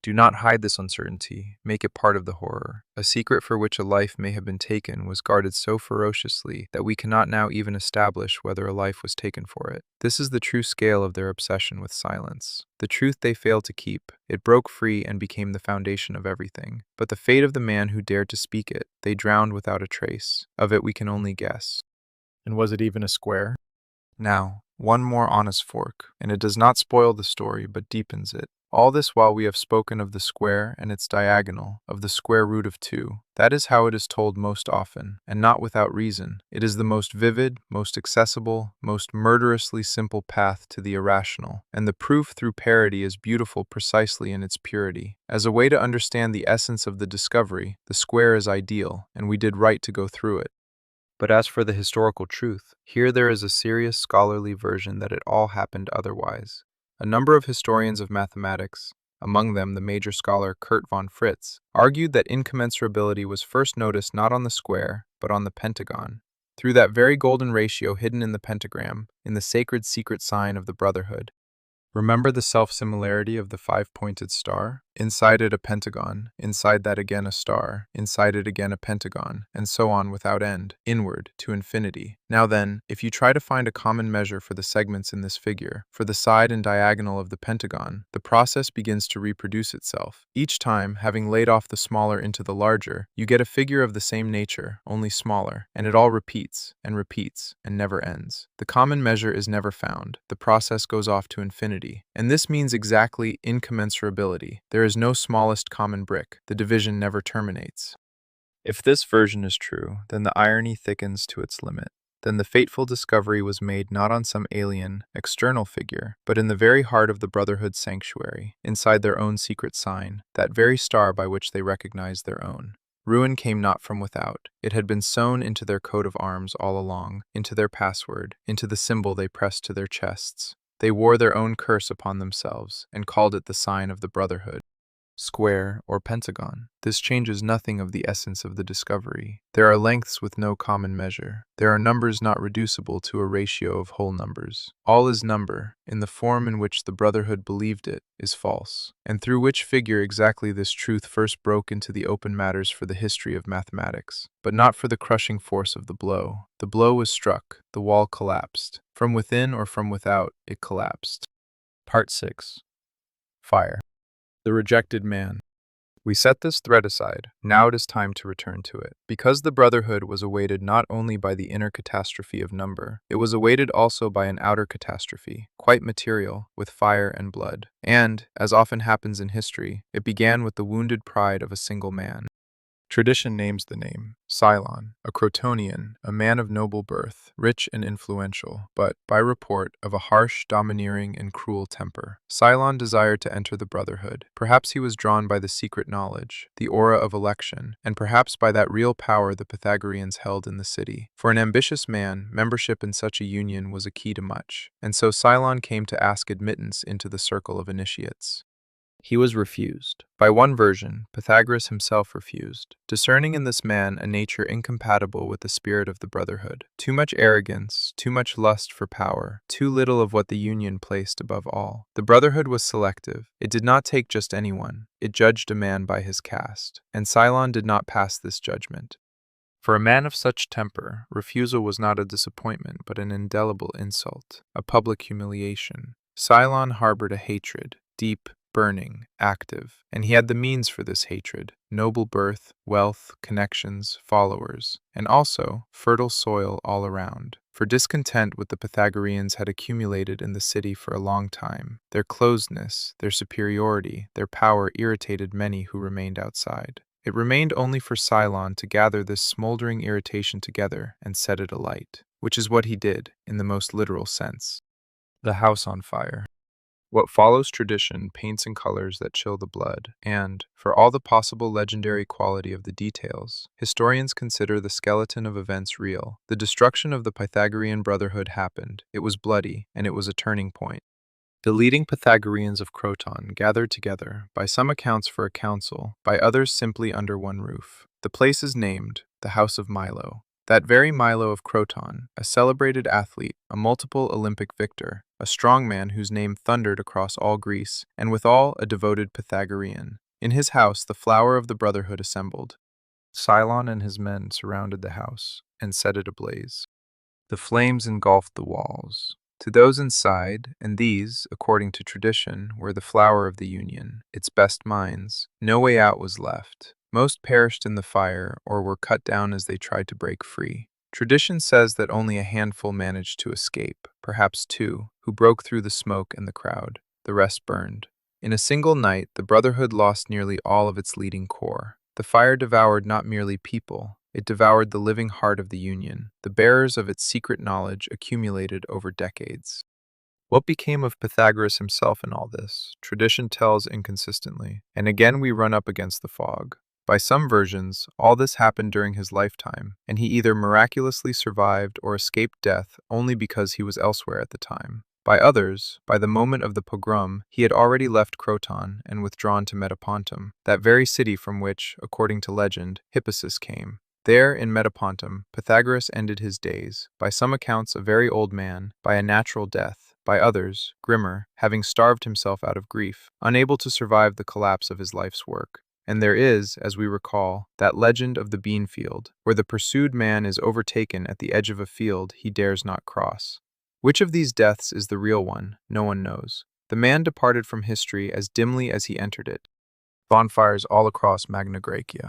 Do not hide this uncertainty, make it part of the horror. A secret for which a life may have been taken was guarded so ferociously that we cannot now even establish whether a life was taken for it. This is the true scale of their obsession with silence. The truth they failed to keep, it broke free and became the foundation of everything. But the fate of the man who dared to speak it, they drowned without a trace. Of it we can only guess. And was it even a square? Now, one more honest fork, and it does not spoil the story but deepens it. All this while we have spoken of the square and its diagonal, of the square root of 2. That is how it is told most often, and not without reason. It is the most vivid, most accessible, most murderously simple path to the irrational, and the proof through parody is beautiful precisely in its purity. As a way to understand the essence of the discovery, the square is ideal, and we did right to go through it. But as for the historical truth, here there is a serious scholarly version that it all happened otherwise. A number of historians of mathematics, among them the major scholar Kurt von Fritz, argued that incommensurability was first noticed not on the square, but on the pentagon, through that very golden ratio hidden in the pentagram, in the sacred secret sign of the Brotherhood. Remember the self-similarity of the 5-pointed star? Inside it a pentagon, inside that again a star, inside it again a pentagon, and so on without end, inward, to infinity. Now then, if you try to find a common measure for the segments in this figure, for the side and diagonal of the pentagon, the process begins to reproduce itself. Each time, having laid off the smaller into the larger, you get a figure of the same nature, only smaller, and it all repeats, and never ends. The common measure is never found. The process goes off to infinity. And this means exactly incommensurability. There is no smallest common brick. The division never terminates. If this version is true, then the irony thickens to its limit. Then the fateful discovery was made not on some alien, external figure, but in the very heart of the Brotherhood's sanctuary, inside their own secret sign, that very star by which they recognized their own. Ruin came not from without. It had been sewn into their coat of arms all along, into their password, into the symbol they pressed to their chests. They wore their own curse upon themselves, and called it the sign of the Brotherhood. Square, or pentagon. This changes nothing of the essence of the discovery. There are lengths with no common measure. There are numbers not reducible to a ratio of whole numbers. All is number, in the form in which the Brotherhood believed it, is false, and through which figure exactly this truth first broke into the open matters for the history of mathematics, but not for the crushing force of the blow. The blow was struck, the wall collapsed. From within or from without, it collapsed. Part 6. Fire. The rejected man. We set this thread aside. Now it is time to return to it. Because the Brotherhood was awaited not only by the inner catastrophe of number, it was awaited also by an outer catastrophe, quite material, with fire and blood. And, as often happens in history, it began with the wounded pride of a single man. Tradition names the name, Cylon, a Crotonian, a man of noble birth, rich and influential, but, by report, of a harsh, domineering, and cruel temper. Cylon desired to enter the Brotherhood. Perhaps he was drawn by the secret knowledge, the aura of election, and perhaps by that real power the Pythagoreans held in the city. For an ambitious man, membership in such a union was a key to much, and so Cylon came to ask admittance into the circle of initiates. He was refused. By one version, Pythagoras himself refused, discerning in this man a nature incompatible with the spirit of the brotherhood. Too much arrogance, too much lust for power, too little of what the union placed above all. The brotherhood was selective. It did not take just anyone. It judged a man by his caste, and Cylon did not pass this judgment. For a man of such temper, refusal was not a disappointment but an indelible insult, a public humiliation. Cylon harbored a hatred, deep, burning, active, and he had the means for this hatred: noble birth, wealth, connections, followers, and also fertile soil all around. For discontent with the Pythagoreans had accumulated in the city for a long time. Their closeness, their superiority, their power irritated many who remained outside. It remained only for Cylon to gather this smoldering irritation together and set it alight, which is what he did, in the most literal sense. The house on fire. What follows tradition paints in colors that chill the blood, and, for all the possible legendary quality of the details, historians consider the skeleton of events real. The destruction of the Pythagorean brotherhood happened. It was bloody, and it was a turning point. The leading Pythagoreans of Croton gathered together, by some accounts for a council, by others simply under one roof. The place is named the House of Milo. That very Milo of Croton, a celebrated athlete, a multiple Olympic victor, a strong man whose name thundered across all Greece, and withal a devoted Pythagorean. In his house the flower of the brotherhood assembled. Cylon and his men surrounded the house and set it ablaze. The flames engulfed the walls. To those inside, and these, according to tradition, were the flower of the union, its best minds, no way out was left. Most perished in the fire or were cut down as they tried to break free. Tradition says that only a handful managed to escape, perhaps two, who broke through the smoke and the crowd. The rest burned. In a single night, the brotherhood lost nearly all of its leading core. The fire devoured not merely people, it devoured the living heart of the union, the bearers of its secret knowledge accumulated over decades. What became of Pythagoras himself in all this? Tradition tells inconsistently, and again we run up against the fog. By some versions, all this happened during his lifetime, and he either miraculously survived or escaped death only because he was elsewhere at the time. By others, by the moment of the pogrom, he had already left Croton and withdrawn to Metapontum, that very city from which, according to legend, Hippasus came. There, in Metapontum, Pythagoras ended his days, by some accounts a very old man, by a natural death, by others, grimmer, having starved himself out of grief, unable to survive the collapse of his life's work. And there is, as we recall, that legend of the bean field, where the pursued man is overtaken at the edge of a field he dares not cross. Which of these deaths is the real one, no one knows. The man departed from history as dimly as he entered it. Bonfires all across Magna Graecia.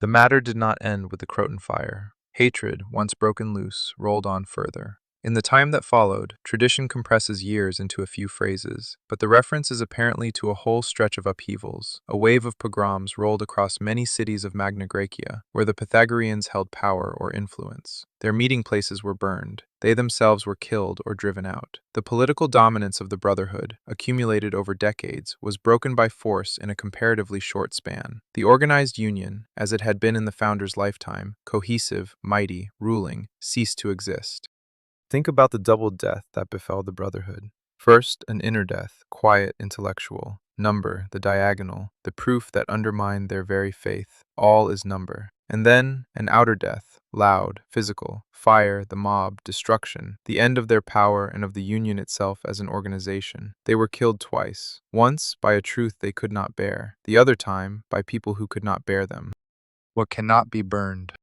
The matter did not end with the Croton fire. Hatred, once broken loose, rolled on further. In the time that followed, tradition compresses years into a few phrases, but the reference is apparently to a whole stretch of upheavals. A wave of pogroms rolled across many cities of Magna Graecia, where the Pythagoreans held power or influence. Their meeting places were burned. They themselves were killed or driven out. The political dominance of the brotherhood, accumulated over decades, was broken by force in a comparatively short span. The organized union, as it had been in the founder's lifetime, cohesive, mighty, ruling, ceased to exist. Think about the double death that befell the brotherhood. First, an inner death, quiet, intellectual. Number, the diagonal, the proof that undermined their very faith. All is number. And then, an outer death, loud, physical. Fire, the mob, destruction, the end of their power and of the union itself as an organization. They were killed twice. Once, by a truth they could not bear. The other time, by people who could not bear them. What cannot be burned.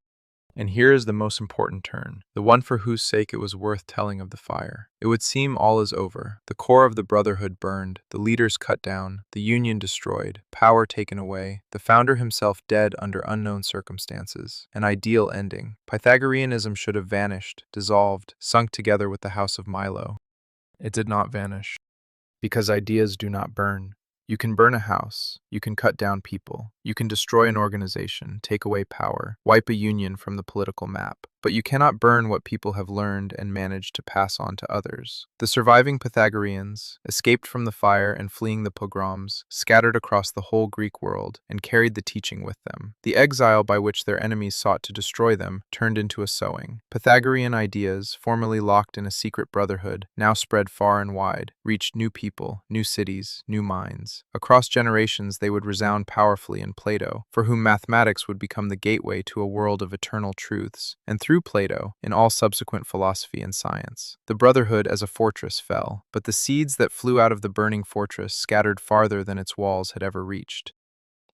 And here is the most important turn, the one for whose sake it was worth telling of the fire. It would seem all is over, the core of the brotherhood burned, the leaders cut down, the union destroyed, power taken away, the founder himself dead under unknown circumstances. An ideal ending. Pythagoreanism should have vanished, dissolved, sunk together with the house of Milo. It did not vanish, because ideas do not burn. You can burn a house, you can cut down people, you can destroy an organization, take away power, wipe a union from the political map, but you cannot burn what people have learned and managed to pass on to others. The surviving Pythagoreans, escaped from the fire and fleeing the pogroms, scattered across the whole Greek world and carried the teaching with them. The exile by which their enemies sought to destroy them turned into a sowing. Pythagorean ideas, formerly locked in a secret brotherhood, now spread far and wide, reached new people, new cities, new minds. lines. Across generations, they would resound powerfully in Plato, for whom mathematics would become the gateway to a world of eternal truths, and through Plato, in all subsequent philosophy and science. The brotherhood as a fortress fell, but the seeds that flew out of the burning fortress scattered farther than its walls had ever reached.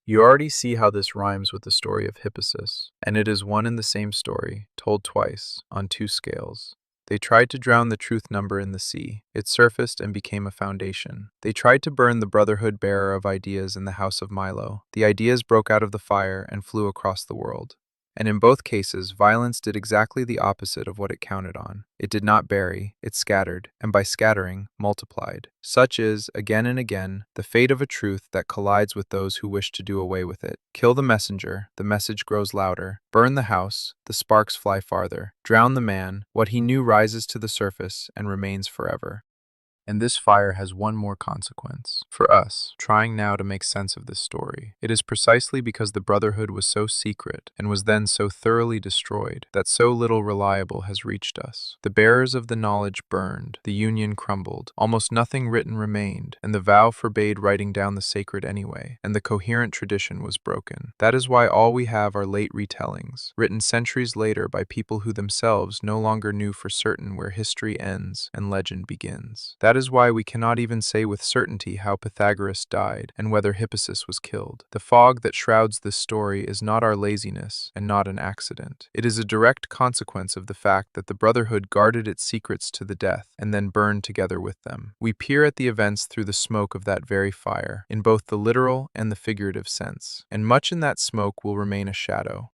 You already see how this rhymes with the story of Hippasus, and it is one and the same story, told twice, on two scales. They tried to drown the truth number in the sea. It surfaced and became a foundation. They tried to burn the brotherhood bearer of ideas in the house of Milo. The ideas broke out of the fire and flew across the world. And in both cases, violence did exactly the opposite of what it counted on. It did not bury, it scattered, and by scattering, multiplied. Such is, again and again, the fate of a truth that collides with those who wish to do away with it. Kill the messenger, the message grows louder. Burn the house, the sparks fly farther. Drown the man, what he knew rises to the surface and remains forever. And this fire has one more consequence. For us, trying now to make sense of this story, it is precisely because the brotherhood was so secret and was then so thoroughly destroyed that so little reliable has reached us. The bearers of the knowledge burned, the union crumbled, almost nothing written remained, and the vow forbade writing down the sacred anyway, and the coherent tradition was broken. That is why all we have are late retellings, written centuries later by people who themselves no longer knew for certain where history ends and legend begins. That is why we cannot even say with certainty how Pythagoras died and whether Hippasus was killed. The fog that shrouds this story is not our laziness and not an accident. It is a direct consequence of the fact that the brotherhood guarded its secrets to the death and then burned together with them. We peer at the events through the smoke of that very fire, in both the literal and the figurative sense, and much in that smoke will remain a shadow.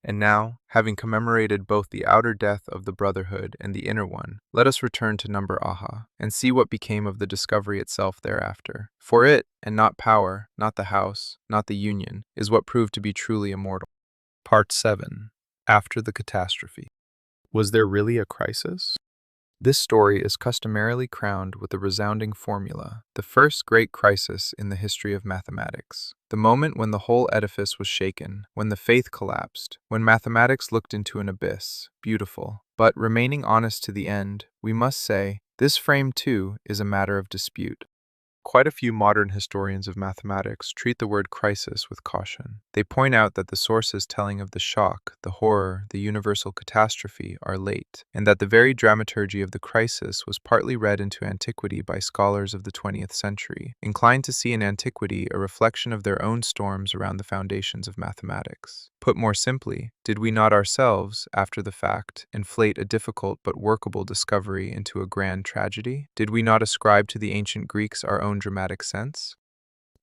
And now, having commemorated both the outer death of the brotherhood and the inner one, let us return to number Aha, and see what became of the discovery itself thereafter. For it, and not power, not the house, not the union, is what proved to be truly immortal. Part 7. After the Catastrophe. Was there really a crisis? This story is customarily crowned with the resounding formula, the first great crisis in the history of mathematics. The moment when the whole edifice was shaken, when the faith collapsed, when mathematics looked into an abyss. Beautiful. But remaining honest to the end, we must say, this frame too is a matter of dispute. Quite a few modern historians of mathematics treat the word crisis with caution. They point out that the sources telling of the shock, the horror, the universal catastrophe are late, and that the very dramaturgy of the crisis was partly read into antiquity by scholars of the 20th century, inclined to see in antiquity a reflection of their own storms around the foundations of mathematics. Put more simply, did we not ourselves, after the fact, inflate a difficult but workable discovery into a grand tragedy? Did we not ascribe to the ancient Greeks our own dramatic sense?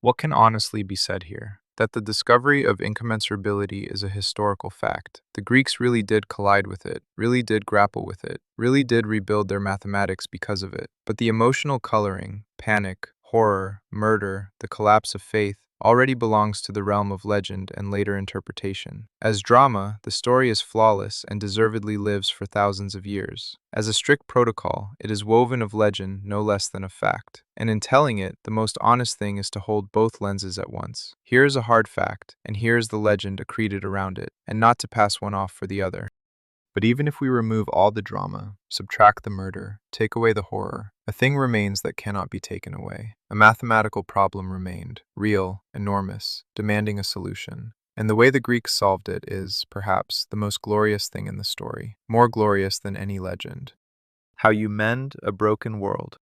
What can honestly be said here? That the discovery of incommensurability is a historical fact. The Greeks really did collide with it, really did grapple with it, really did rebuild their mathematics because of it. But the emotional coloring, panic, horror, murder, the collapse of faith, already belongs to the realm of legend and later interpretation. As drama, the story is flawless and deservedly lives for thousands of years. As a strict protocol, it is woven of legend no less than of fact. And in telling it, the most honest thing is to hold both lenses at once. Here is a hard fact, and here is the legend accreted around it, and not to pass one off for the other. But even if we remove all the drama, subtract the murder, take away the horror, a thing remains that cannot be taken away. A mathematical problem remained, real, enormous, demanding a solution. And the way the Greeks solved it is, perhaps, the most glorious thing in the story, more glorious than any legend. How you mend a broken world.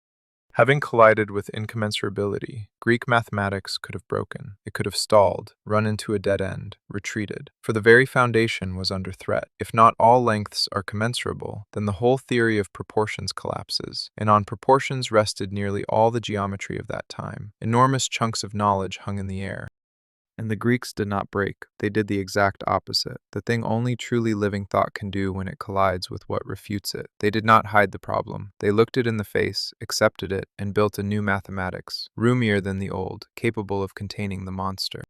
Having collided with incommensurability, Greek mathematics could have broken. It could have stalled, run into a dead end, retreated. For the very foundation was under threat. If not all lengths are commensurable, then the whole theory of proportions collapses, and on proportions rested nearly all the geometry of that time. Enormous chunks of knowledge hung in the air. And the Greeks did not break. They did the exact opposite, the thing only truly living thought can do when it collides with what refutes it. They did not hide the problem. They looked it in the face, accepted it, and built a new mathematics, roomier than the old, capable of containing the monster.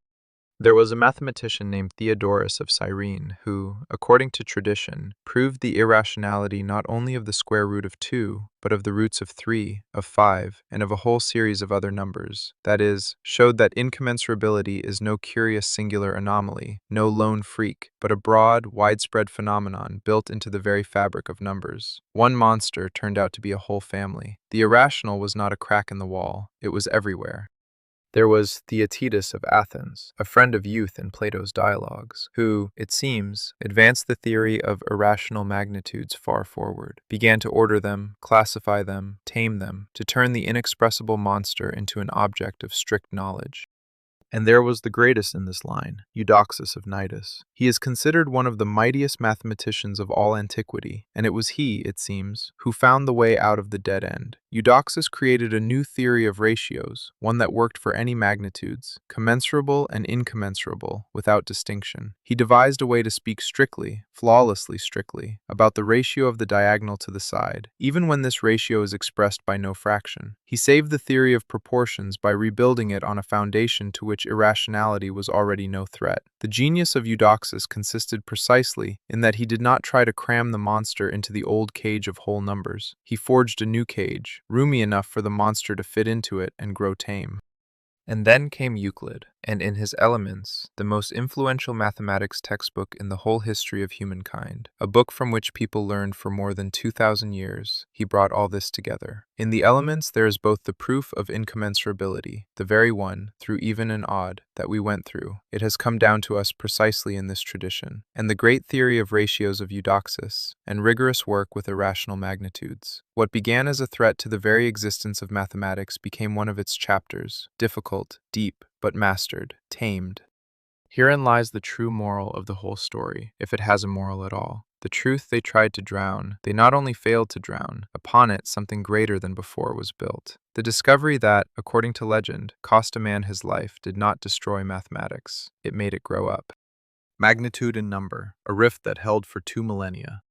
There was a mathematician named Theodorus of Cyrene who, according to tradition, proved the irrationality not only of the square root of 2, but of the roots of 3, of 5, and of a whole series of other numbers. That is, showed that incommensurability is no curious singular anomaly, no lone freak, but a broad, widespread phenomenon built into the very fabric of numbers. One monster turned out to be a whole family. The irrational was not a crack in the wall, it was everywhere. There was Theaetetus of Athens, a friend of youth in Plato's dialogues, who, it seems, advanced the theory of irrational magnitudes far forward, began to order them, classify them, tame them, to turn the inexpressible monster into an object of strict knowledge. And there was the greatest in this line, Eudoxus of Cnidus. He is considered one of the mightiest mathematicians of all antiquity, and it was he, it seems, who found the way out of the dead end. Eudoxus created a new theory of ratios, one that worked for any magnitudes, commensurable and incommensurable, without distinction. He devised a way to speak strictly, flawlessly strictly, about the ratio of the diagonal to the side, even when this ratio is expressed by no fraction. He saved the theory of proportions by rebuilding it on a foundation to which irrationality was already no threat. The genius of Eudoxus consisted precisely in that he did not try to cram the monster into the old cage of whole numbers. He forged a new cage, roomy enough for the monster to fit into it and grow tame. And then came Euclid, and in his Elements, the most influential mathematics textbook in the whole history of humankind, a book from which people learned for more than 2,000 years, he brought all this together. In the Elements there is both the proof of incommensurability, the very one, through even and odd, that we went through. It has come down to us precisely in this tradition, and the great theory of ratios of Eudoxus, and rigorous work with irrational magnitudes. What began as a threat to the very existence of mathematics became one of its chapters, difficult, deep, but mastered, tamed. Herein lies the true moral of the whole story, if it has a moral at all. The truth they tried to drown, they not only failed to drown, upon it something greater than before was built. The discovery that, according to legend, cost a man his life did not destroy mathematics, it made it grow up. Magnitude and number, a rift that held for 2 millennia.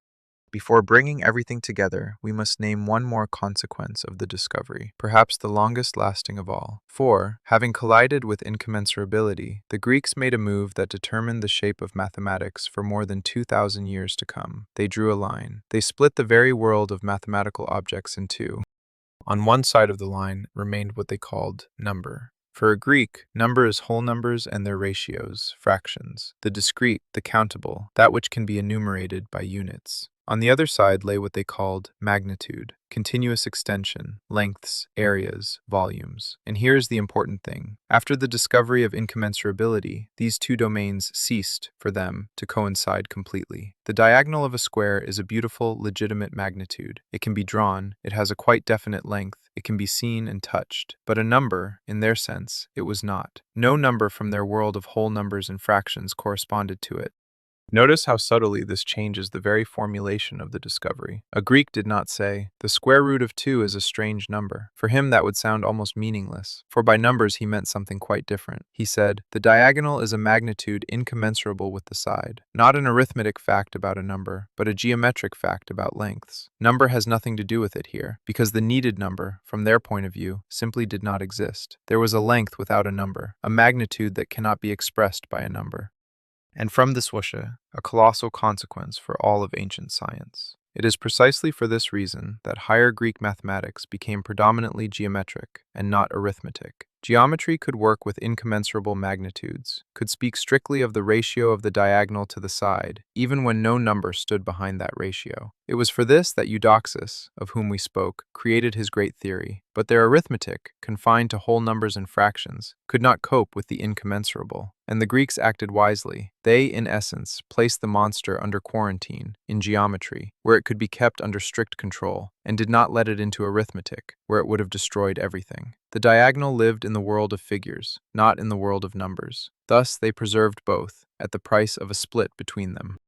Before bringing everything together, we must name one more consequence of the discovery, perhaps the longest lasting of all. For, having collided with incommensurability, the Greeks made a move that determined the shape of mathematics for more than 2,000 years to come. They drew a line. They split the very world of mathematical objects in two. On one side of the line remained what they called number. For a Greek, number is whole numbers and their ratios, fractions, the discrete, the countable, that which can be enumerated by units. On the other side lay what they called magnitude, continuous extension, lengths, areas, volumes. And here is the important thing. After the discovery of incommensurability, these two domains ceased, for them, to coincide completely. The diagonal of a square is a beautiful, legitimate magnitude. It can be drawn, it has a quite definite length, it can be seen and touched. But a number, in their sense, it was not. No number from their world of whole numbers and fractions corresponded to it. Notice how subtly this changes the very formulation of the discovery. A Greek did not say, "The square root of 2 is a strange number." For him that would sound almost meaningless, for by numbers he meant something quite different. He said, "The diagonal is a magnitude incommensurable with the side." Not an arithmetic fact about a number, but a geometric fact about lengths. Number has nothing to do with it here, because the needed number, from their point of view, simply did not exist. There was a length without a number, a magnitude that cannot be expressed by a number. And from this wusha, a colossal consequence for all of ancient science. It is precisely for this reason that higher Greek mathematics became predominantly geometric and not arithmetic. Geometry could work with incommensurable magnitudes, could speak strictly of the ratio of the diagonal to the side, even when no number stood behind that ratio. It was for this that Eudoxus, of whom we spoke, created his great theory. But their arithmetic, confined to whole numbers and fractions, could not cope with the incommensurable. And the Greeks acted wisely. They, in essence, placed the monster under quarantine, in geometry, where it could be kept under strict control, and did not let it into arithmetic, where it would have destroyed everything. The diagonal lived in the world of figures, not in the world of numbers. Thus they preserved both, at the price of a split between them.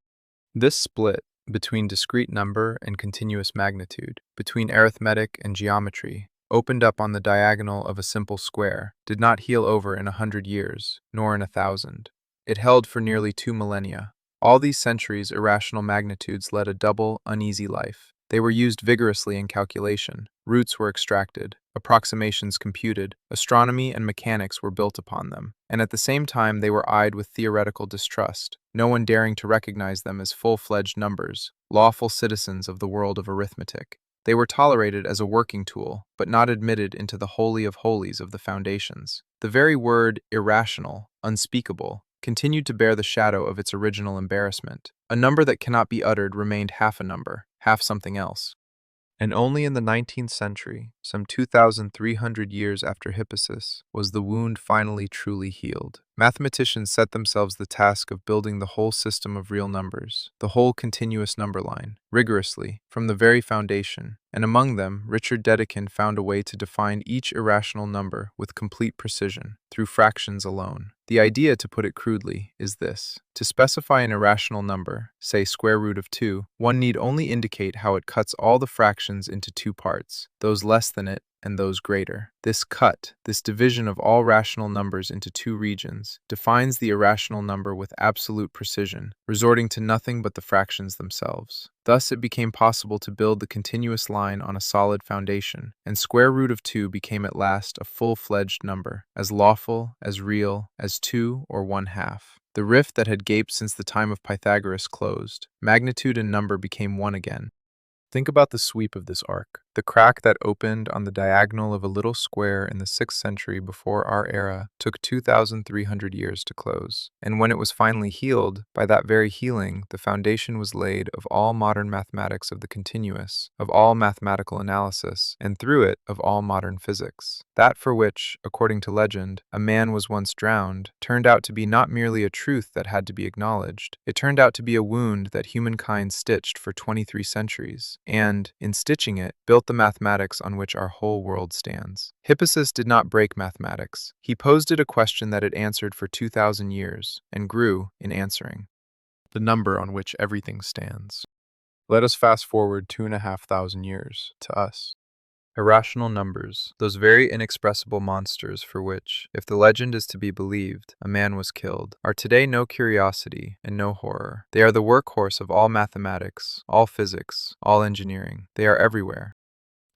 This split, between discrete number and continuous magnitude, between arithmetic and geometry, opened up on the diagonal of a simple square, did not heal over in 100 years, nor in 1,000. It held for nearly 2 millennia. All these centuries, irrational magnitudes led a double, uneasy life. They were used vigorously in calculation. Roots were extracted, approximations computed, astronomy and mechanics were built upon them, and at the same time they were eyed with theoretical distrust, no one daring to recognize them as full-fledged numbers, lawful citizens of the world of arithmetic. They were tolerated as a working tool, but not admitted into the holy of holies of the foundations. The very word irrational, unspeakable, continued to bear the shadow of its original embarrassment. A number that cannot be uttered remained half a number, half something else. And only in the 19th century, some 2,300 years after Hippasus, was the wound finally truly healed. Mathematicians set themselves the task of building the whole system of real numbers, the whole continuous number line, rigorously, from the very foundation, and among them, Richard Dedekind found a way to define each irrational number with complete precision, through fractions alone. The idea, to put it crudely, is this. To specify an irrational number, say square root of 2, one need only indicate how it cuts all the fractions into two parts, those less than it and those greater. This cut, this division of all rational numbers into two regions, defines the irrational number with absolute precision, resorting to nothing but the fractions themselves. Thus, it became possible to build the continuous line on a solid foundation, and square root of 2 became at last a full-fledged number, as lawful, as real, as 2 or 1/2. The rift that had gaped since the time of Pythagoras closed. Magnitude and number became one again. Think about the sweep of this arc. The crack that opened on the diagonal of a little square in the 6th century before our era took 2,300 years to close. And when it was finally healed, by that very healing, the foundation was laid of all modern mathematics of the continuous, of all mathematical analysis, and through it, of all modern physics. That for which, according to legend, a man was once drowned, turned out to be not merely a truth that had to be acknowledged. It turned out to be a wound that humankind stitched for 23 centuries, and, in stitching it, built the mathematics on which our whole world stands. Hippasus did not break mathematics. He posed it a question that it answered for 2,000 years, and grew in answering. The number on which everything stands. Let us fast forward 2,500 years, to us. Irrational numbers, those very inexpressible monsters for which, if the legend is to be believed, a man was killed, are today no curiosity and no horror. They are the workhorse of all mathematics, all physics, all engineering. They are everywhere.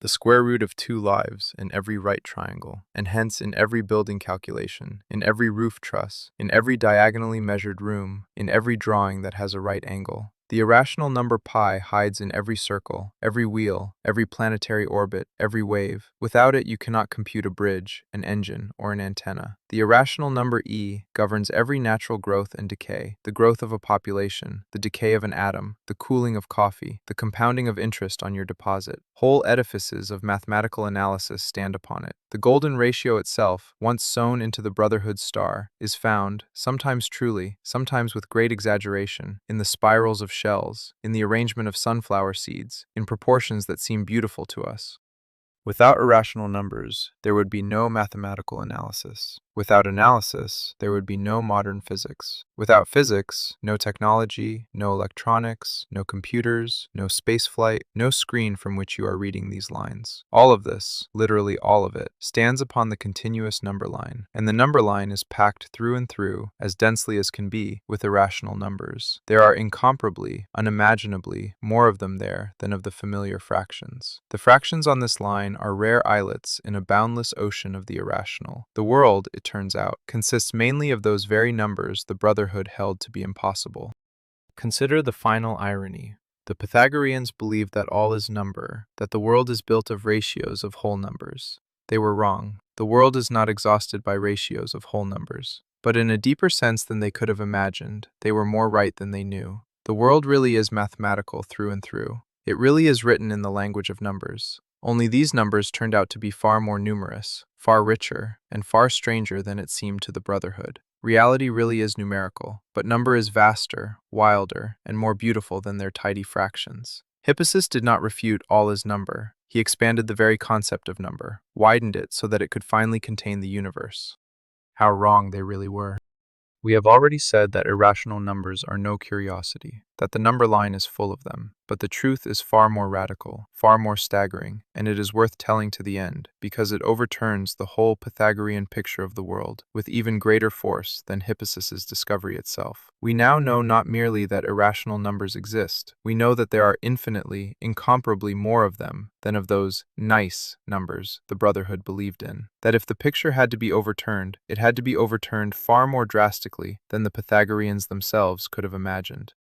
The square root of 2 lives in every right triangle, and hence in every building calculation, in every roof truss, in every diagonally measured room, in every drawing that has a right angle. The irrational number pi hides in every circle, every wheel, every planetary orbit, every wave. Without it, you cannot compute a bridge, an engine, or an antenna. The irrational number e governs every natural growth and decay, the growth of a population, the decay of an atom, the cooling of coffee, the compounding of interest on your deposit. Whole edifices of mathematical analysis stand upon it. The golden ratio itself, once sewn into the Brotherhood's star, is found, sometimes truly, sometimes with great exaggeration, in the spirals of shells, in the arrangement of sunflower seeds, in proportions that seem beautiful to us. Without irrational numbers, there would be no mathematical analysis. Without analysis, there would be no modern physics. Without physics, no technology, no electronics, no computers, no spaceflight, no screen from which you are reading these lines. All of this, literally all of it, stands upon the continuous number line, and the number line is packed through and through, as densely as can be, with irrational numbers. There are incomparably, unimaginably, more of them there than of the familiar fractions. The fractions on this line are rare islets in a boundless ocean of the irrational. The world, it turns out, consists mainly of those very numbers the Brotherhood held to be impossible. Consider the final irony. The Pythagoreans believed that all is number, that the world is built of ratios of whole numbers. They were wrong. The world is not exhausted by ratios of whole numbers. But in a deeper sense than they could have imagined, they were more right than they knew. The world really is mathematical through and through. It really is written in the language of numbers. Only these numbers turned out to be far more numerous, far richer, and far stranger than it seemed to the Brotherhood. Reality really is numerical, but number is vaster, wilder, and more beautiful than their tidy fractions. Hippasus did not refute all is number. He expanded the very concept of number, widened it so that it could finally contain the universe. How wrong they really were. We have already said that irrational numbers are no curiosity, that the number line is full of them, but the truth is far more radical, far more staggering, and it is worth telling to the end, because it overturns the whole Pythagorean picture of the world with even greater force than Hippasus's discovery itself. We now know not merely that irrational numbers exist, we know that there are infinitely, incomparably more of them than of those nice numbers the Brotherhood believed in. That if the picture had to be overturned, it had to be overturned far more drastically than the Pythagoreans themselves could have imagined.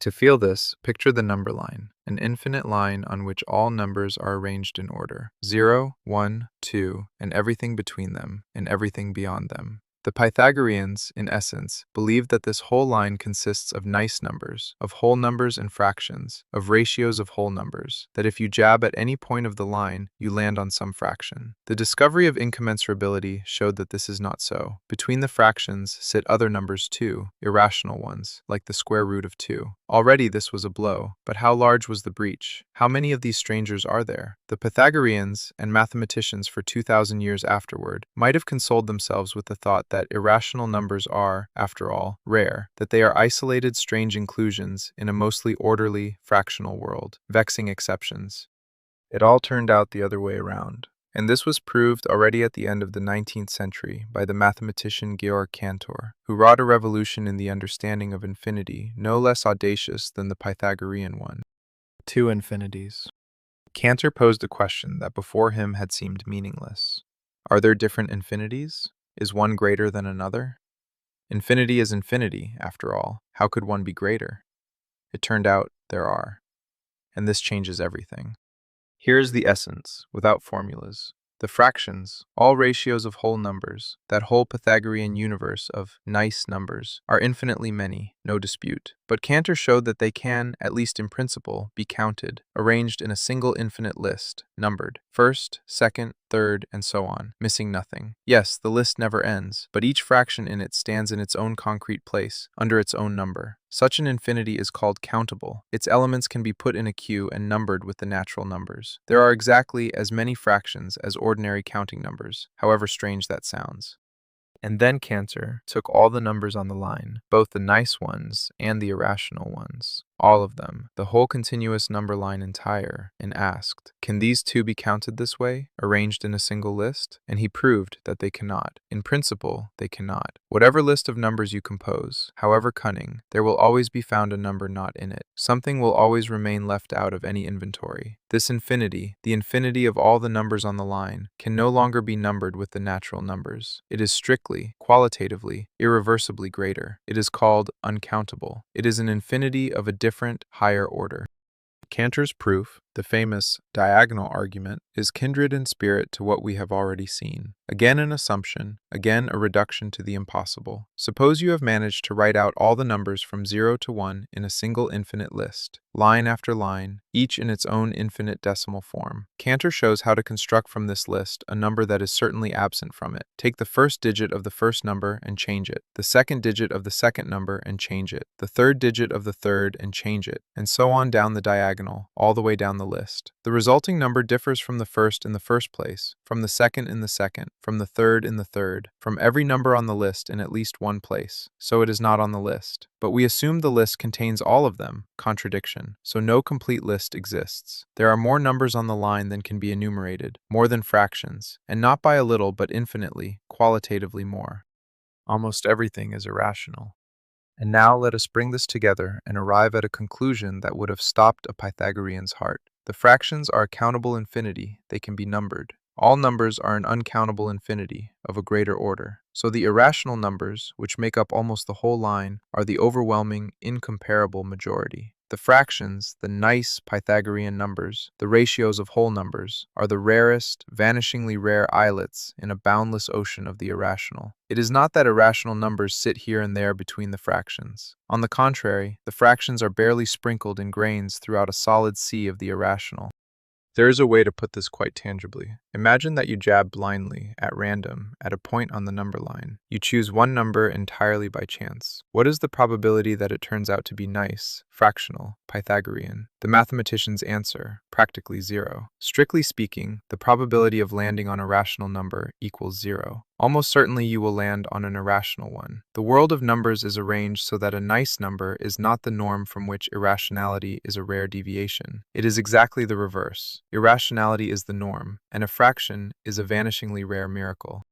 To feel this, picture the number line, an infinite line on which all numbers are arranged in order, 0, 1, 2, and everything between them, and everything beyond them. The Pythagoreans, in essence, believed that this whole line consists of nice numbers, of whole numbers and fractions, of ratios of whole numbers, that if you jab at any point of the line, you land on some fraction. The discovery of incommensurability showed that this is not so. Between the fractions sit other numbers too, irrational ones, like the square root of 2. Already this was a blow, but how large was the breach? How many of these strangers are there? The Pythagoreans, and mathematicians for 2,000 years afterward, might have consoled themselves with the thought that irrational numbers are, after all, rare, that they are isolated strange inclusions in a mostly orderly, fractional world, vexing exceptions. It all turned out the other way around. And this was proved already at the end of the 19th century by the mathematician Georg Cantor, who wrought a revolution in the understanding of infinity no less audacious than the Pythagorean one. Two infinities. Cantor posed a question that before him had seemed meaningless. Are there different infinities? Is one greater than another? Infinity is infinity, after all. How could one be greater? It turned out there are. And this changes everything. Here is the essence, without formulas. The fractions, all ratios of whole numbers, that whole Pythagorean universe of nice numbers, are infinitely many, no dispute. But Cantor showed that they can, at least in principle, be counted, arranged in a single infinite list, numbered, first, second, third, and so on, missing nothing. Yes, the list never ends, but each fraction in it stands in its own concrete place, under its own number. Such an infinity is called countable. Its elements can be put in a queue and numbered with the natural numbers. There are exactly as many fractions as ordinary counting numbers, however strange that sounds. And then Cantor took all the numbers on the line, both the nice ones and the irrational ones, all of them, the whole continuous number line entire, and asked, can these two be counted this way, arranged in a single list? And he proved that they cannot. In principle, they cannot. Whatever list of numbers you compose, however cunning, there will always be found a number not in it. Something will always remain left out of any inventory. This infinity, the infinity of all the numbers on the line, can no longer be numbered with the natural numbers. It is strictly, qualitatively, irreversibly greater. It is called uncountable. It is an infinity of a different, higher order. Cantor's proof, the famous diagonal argument, is kindred in spirit to what we have already seen. Again an assumption, again a reduction to the impossible. Suppose you have managed to write out all the numbers from 0 to 1 in a single infinite list, line after line, each in its own infinite decimal form. Cantor shows how to construct from this list a number that is certainly absent from it. Take the first digit of the first number and change it, the second digit of the second number and change it, the third digit of the third and change it, and so on down the diagonal, all the way down the list. The resulting number differs from the first in the first place, from the second in the second, from the third in the third, from every number on the list in at least one place, so it is not on the list. But we assume the list contains all of them, contradiction, so no complete list exists. There are more numbers on the line than can be enumerated, more than fractions, and not by a little but infinitely, qualitatively more. Almost everything is irrational. And now let us bring this together and arrive at a conclusion that would have stopped a Pythagorean's heart. The fractions are a countable infinity, they can be numbered. All numbers are an uncountable infinity, of a greater order. So the irrational numbers, which make up almost the whole line, are the overwhelming, incomparable majority. The fractions, the nice Pythagorean numbers, the ratios of whole numbers, are the rarest, vanishingly rare islets in a boundless ocean of the irrational. It is not that irrational numbers sit here and there between the fractions. On the contrary, the fractions are barely sprinkled in grains throughout a solid sea of the irrational. There is a way to put this quite tangibly. Imagine that you jab blindly, at random, at a point on the number line. You choose one number entirely by chance. What is the probability that it turns out to be nice, fractional, Pythagorean? The mathematicians answer, practically 0. Strictly speaking, the probability of landing on a rational number equals 0. Almost certainly you will land on an irrational one. The world of numbers is arranged so that a nice number is not the norm from which irrationality is a rare deviation. It is exactly the reverse. Irrationality is the norm, and a fraction is a vanishingly rare miracle.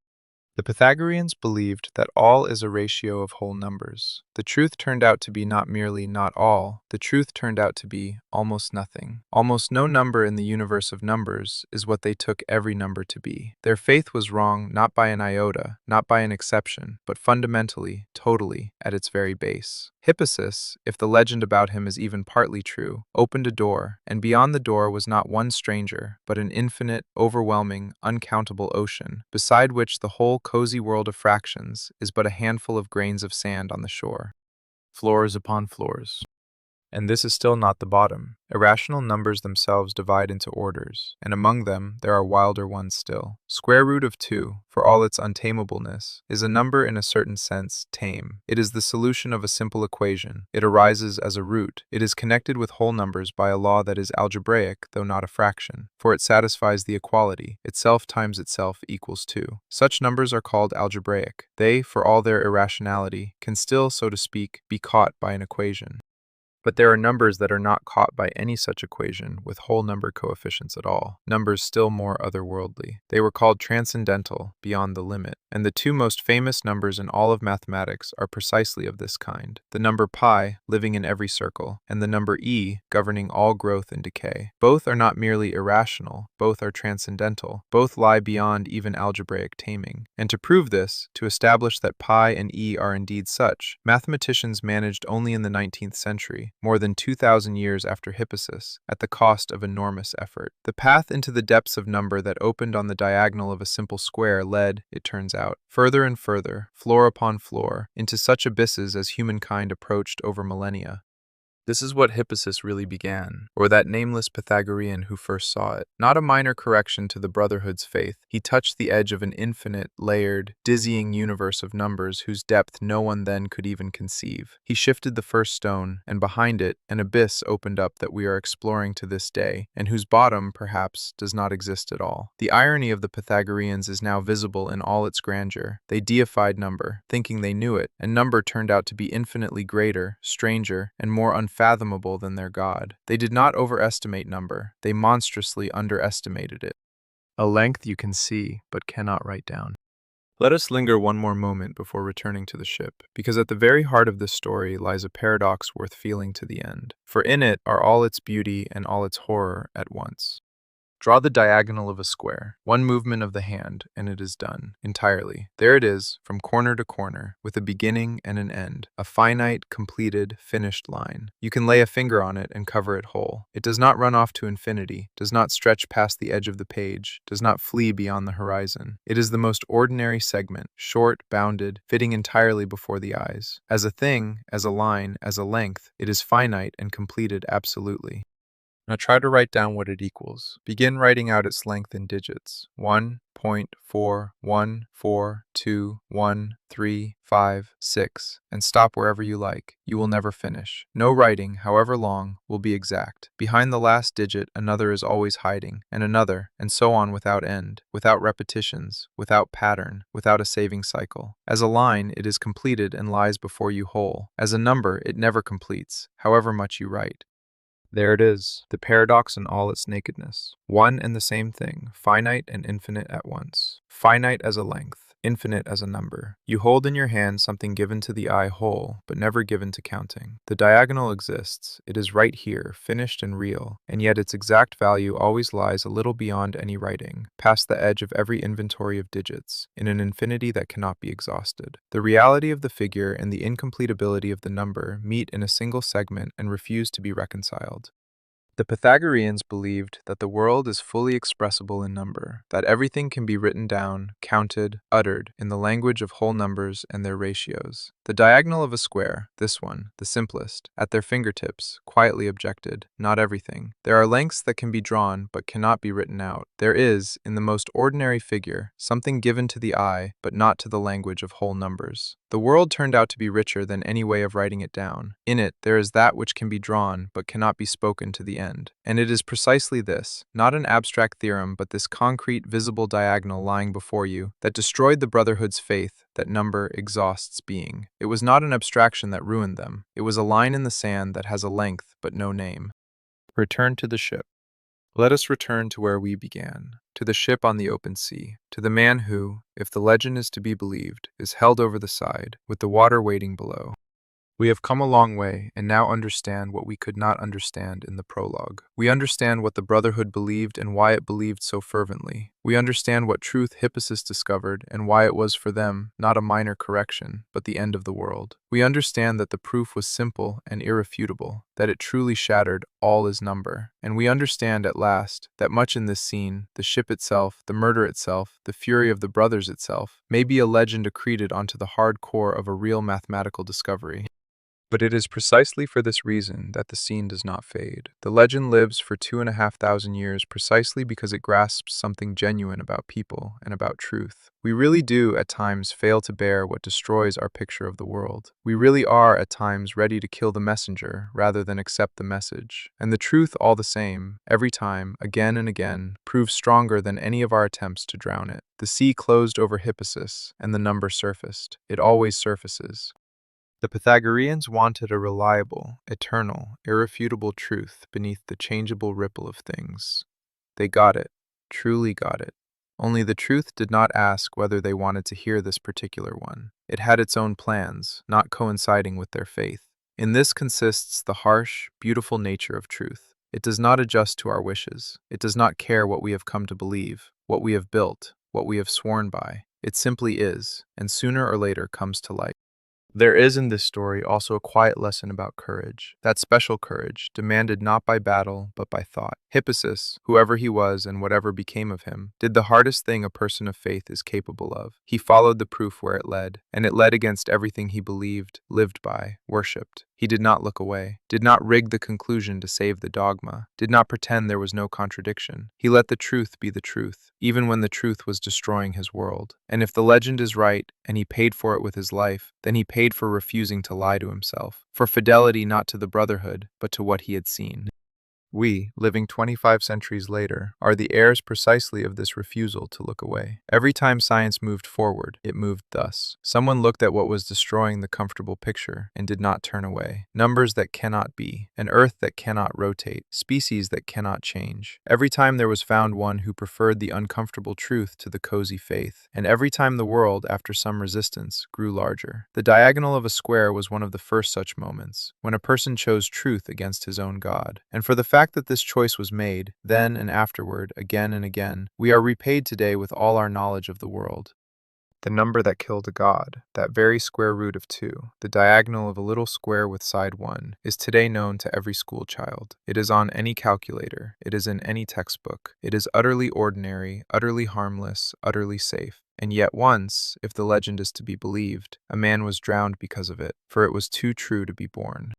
The Pythagoreans believed that all is a ratio of whole numbers. The truth turned out to be not merely not all, the truth turned out to be almost nothing. Almost no number in the universe of numbers is what they took every number to be. Their faith was wrong not by an iota, not by an exception, but fundamentally, totally, at its very base. Hippasus, if the legend about him is even partly true, opened a door, and beyond the door was not one stranger, but an infinite, overwhelming, uncountable ocean, beside which the whole cozy world of fractions is but a handful of grains of sand on the shore. Floors upon floors. And this is still not the bottom. Irrational numbers themselves divide into orders, and among them there are wilder ones still. Square root of 2, for all its untamableness, is a number in a certain sense tame. It is the solution of a simple equation. It arises as a root. It is connected with whole numbers by a law that is algebraic, though not a fraction, for it satisfies the equality, itself times itself equals 2. Such numbers are called algebraic. They, for all their irrationality, can still, so to speak, be caught by an equation. But there are numbers that are not caught by any such equation with whole number coefficients at all, numbers still more otherworldly. They were called transcendental, beyond the limit, and the two most famous numbers in all of mathematics are precisely of this kind: the number pi, living in every circle, and the number e, governing all growth and decay. Both are not merely irrational, both are transcendental, both lie beyond even algebraic taming. And to prove this, to establish that pi and e are indeed such, mathematicians managed only in the 19th century, more than 2,000 years after Hippasus, at the cost of enormous effort. The path into the depths of number that opened on the diagonal of a simple square led, it turns out, further and further, floor upon floor, into such abysses as humankind approached over millennia. This is what Hippasus really began, or that nameless Pythagorean who first saw it. Not a minor correction to the Brotherhood's faith, he touched the edge of an infinite, layered, dizzying universe of numbers whose depth no one then could even conceive. He shifted the first stone, and behind it, an abyss opened up that we are exploring to this day, and whose bottom, perhaps, does not exist at all. The irony of the Pythagoreans is now visible in all its grandeur. They deified number, thinking they knew it, and number turned out to be infinitely greater, stranger, and more unfathomable than their god. They did not overestimate number, they monstrously underestimated it. A length you can see, but cannot write down. Let us linger one more moment before returning to the ship, because at the very heart of this story lies a paradox worth feeling to the end, for in it are all its beauty and all its horror at once. Draw the diagonal of a square, one movement of the hand, and it is done, entirely. There it is, from corner to corner, with a beginning and an end, a finite, completed, finished line. You can lay a finger on it and cover it whole. It does not run off to infinity, does not stretch past the edge of the page, does not flee beyond the horizon. It is the most ordinary segment, short, bounded, fitting entirely before the eyes. As a thing, as a line, as a length, it is finite and completed absolutely. Now try to write down what it equals. Begin writing out its length in digits. 1.414211356, and stop wherever you like. You will never finish. No writing, however long, will be exact. Behind the last digit, another is always hiding, and another, and so on without end, without repetitions, without pattern, without a saving cycle. As a line, it is completed and lies before you whole. As a number, it never completes, however much you write. There it is, the paradox in all its nakedness. One and the same thing, finite and infinite at once. Finite as a length, infinite as a number. You hold in your hand something given to the eye whole, but never given to counting. The diagonal exists, it is right here, finished and real, and yet its exact value always lies a little beyond any writing, past the edge of every inventory of digits, in an infinity that cannot be exhausted. The reality of the figure and the incompletability of the number meet in a single segment and refuse to be reconciled. The Pythagoreans believed that the world is fully expressible in number, that everything can be written down, counted, uttered, in the language of whole numbers and their ratios. The diagonal of a square, this one, the simplest, at their fingertips, quietly objected, not everything. There are lengths that can be drawn but cannot be written out. There is, in the most ordinary figure, something given to the eye but not to the language of whole numbers. The world turned out to be richer than any way of writing it down. In it, there is that which can be drawn but cannot be spoken to the end. And it is precisely this, not an abstract theorem but this concrete, visible diagonal lying before you, that destroyed the Brotherhood's faith that number exhausts being. It was not an abstraction that ruined them. It was a line in the sand that has a length but no name. Return to the ship. Let us return to where we began, to the ship on the open sea, to the man who, if the legend is to be believed, is held over the side, with the water waiting below. We have come a long way and now understand what we could not understand in the prologue. We understand what the Brotherhood believed and why it believed so fervently. We understand what truth Hippasus discovered and why it was for them not a minor correction, but the end of the world. We understand that the proof was simple and irrefutable, that it truly shattered all is number. And we understand at last that much in this scene, the ship itself, the murder itself, the fury of the brothers itself, may be a legend accreted onto the hard core of a real mathematical discovery. But it is precisely for this reason that the scene does not fade. The legend lives for 2,500 years precisely because it grasps something genuine about people and about truth. We really do, at times, fail to bear what destroys our picture of the world. We really are, at times, ready to kill the messenger rather than accept the message. And the truth, all the same, every time, again and again, proves stronger than any of our attempts to drown it. The sea closed over Hippasus, and the number surfaced. It always surfaces. The Pythagoreans wanted a reliable, eternal, irrefutable truth beneath the changeable ripple of things. They got it, truly got it. Only the truth did not ask whether they wanted to hear this particular one. It had its own plans, not coinciding with their faith. In this consists the harsh, beautiful nature of truth. It does not adjust to our wishes. It does not care what we have come to believe, what we have built, what we have sworn by. It simply is, and sooner or later comes to light. There is in this story also a quiet lesson about courage, that special courage, demanded not by battle, but by thought. Hippasus, whoever he was and whatever became of him, did the hardest thing a person of faith is capable of. He followed the proof where it led, and it led against everything he believed, lived by, worshipped. He did not look away, did not rig the conclusion to save the dogma, did not pretend there was no contradiction. He let the truth be the truth, even when the truth was destroying his world. And if the legend is right, and he paid for it with his life, then he paid for refusing to lie to himself, for fidelity not to the Brotherhood, but to what he had seen. We, living 25 centuries later, are the heirs precisely of this refusal to look away. Every time science moved forward, it moved thus. Someone looked at what was destroying the comfortable picture and did not turn away. Numbers that cannot be, an earth that cannot rotate, species that cannot change. Every time there was found one who preferred the uncomfortable truth to the cozy faith, and every time the world, after some resistance, grew larger. The diagonal of a square was one of the first such moments, when a person chose truth against his own God. And for the fact that this choice was made, then and afterward, again and again, we are repaid today with all our knowledge of the world. The number that killed a god, that very square root of 2, the diagonal of a little square with side 1, is today known to every school child. It is on any calculator, it is in any textbook. It is utterly ordinary, utterly harmless, utterly safe. And yet once, if the legend is to be believed, a man was drowned because of it, for it was too true to be borne.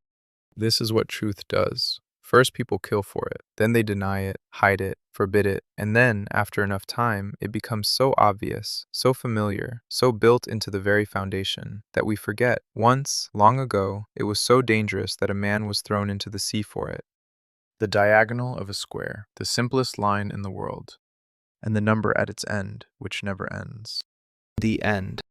This is what truth does. First, people kill for it, then they deny it, hide it, forbid it, and then, after enough time, it becomes so obvious, so familiar, so built into the very foundation, that we forget. Once, long ago, it was so dangerous that a man was thrown into the sea for it. The diagonal of a square, the simplest line in the world, and the number at its end, which never ends. The end.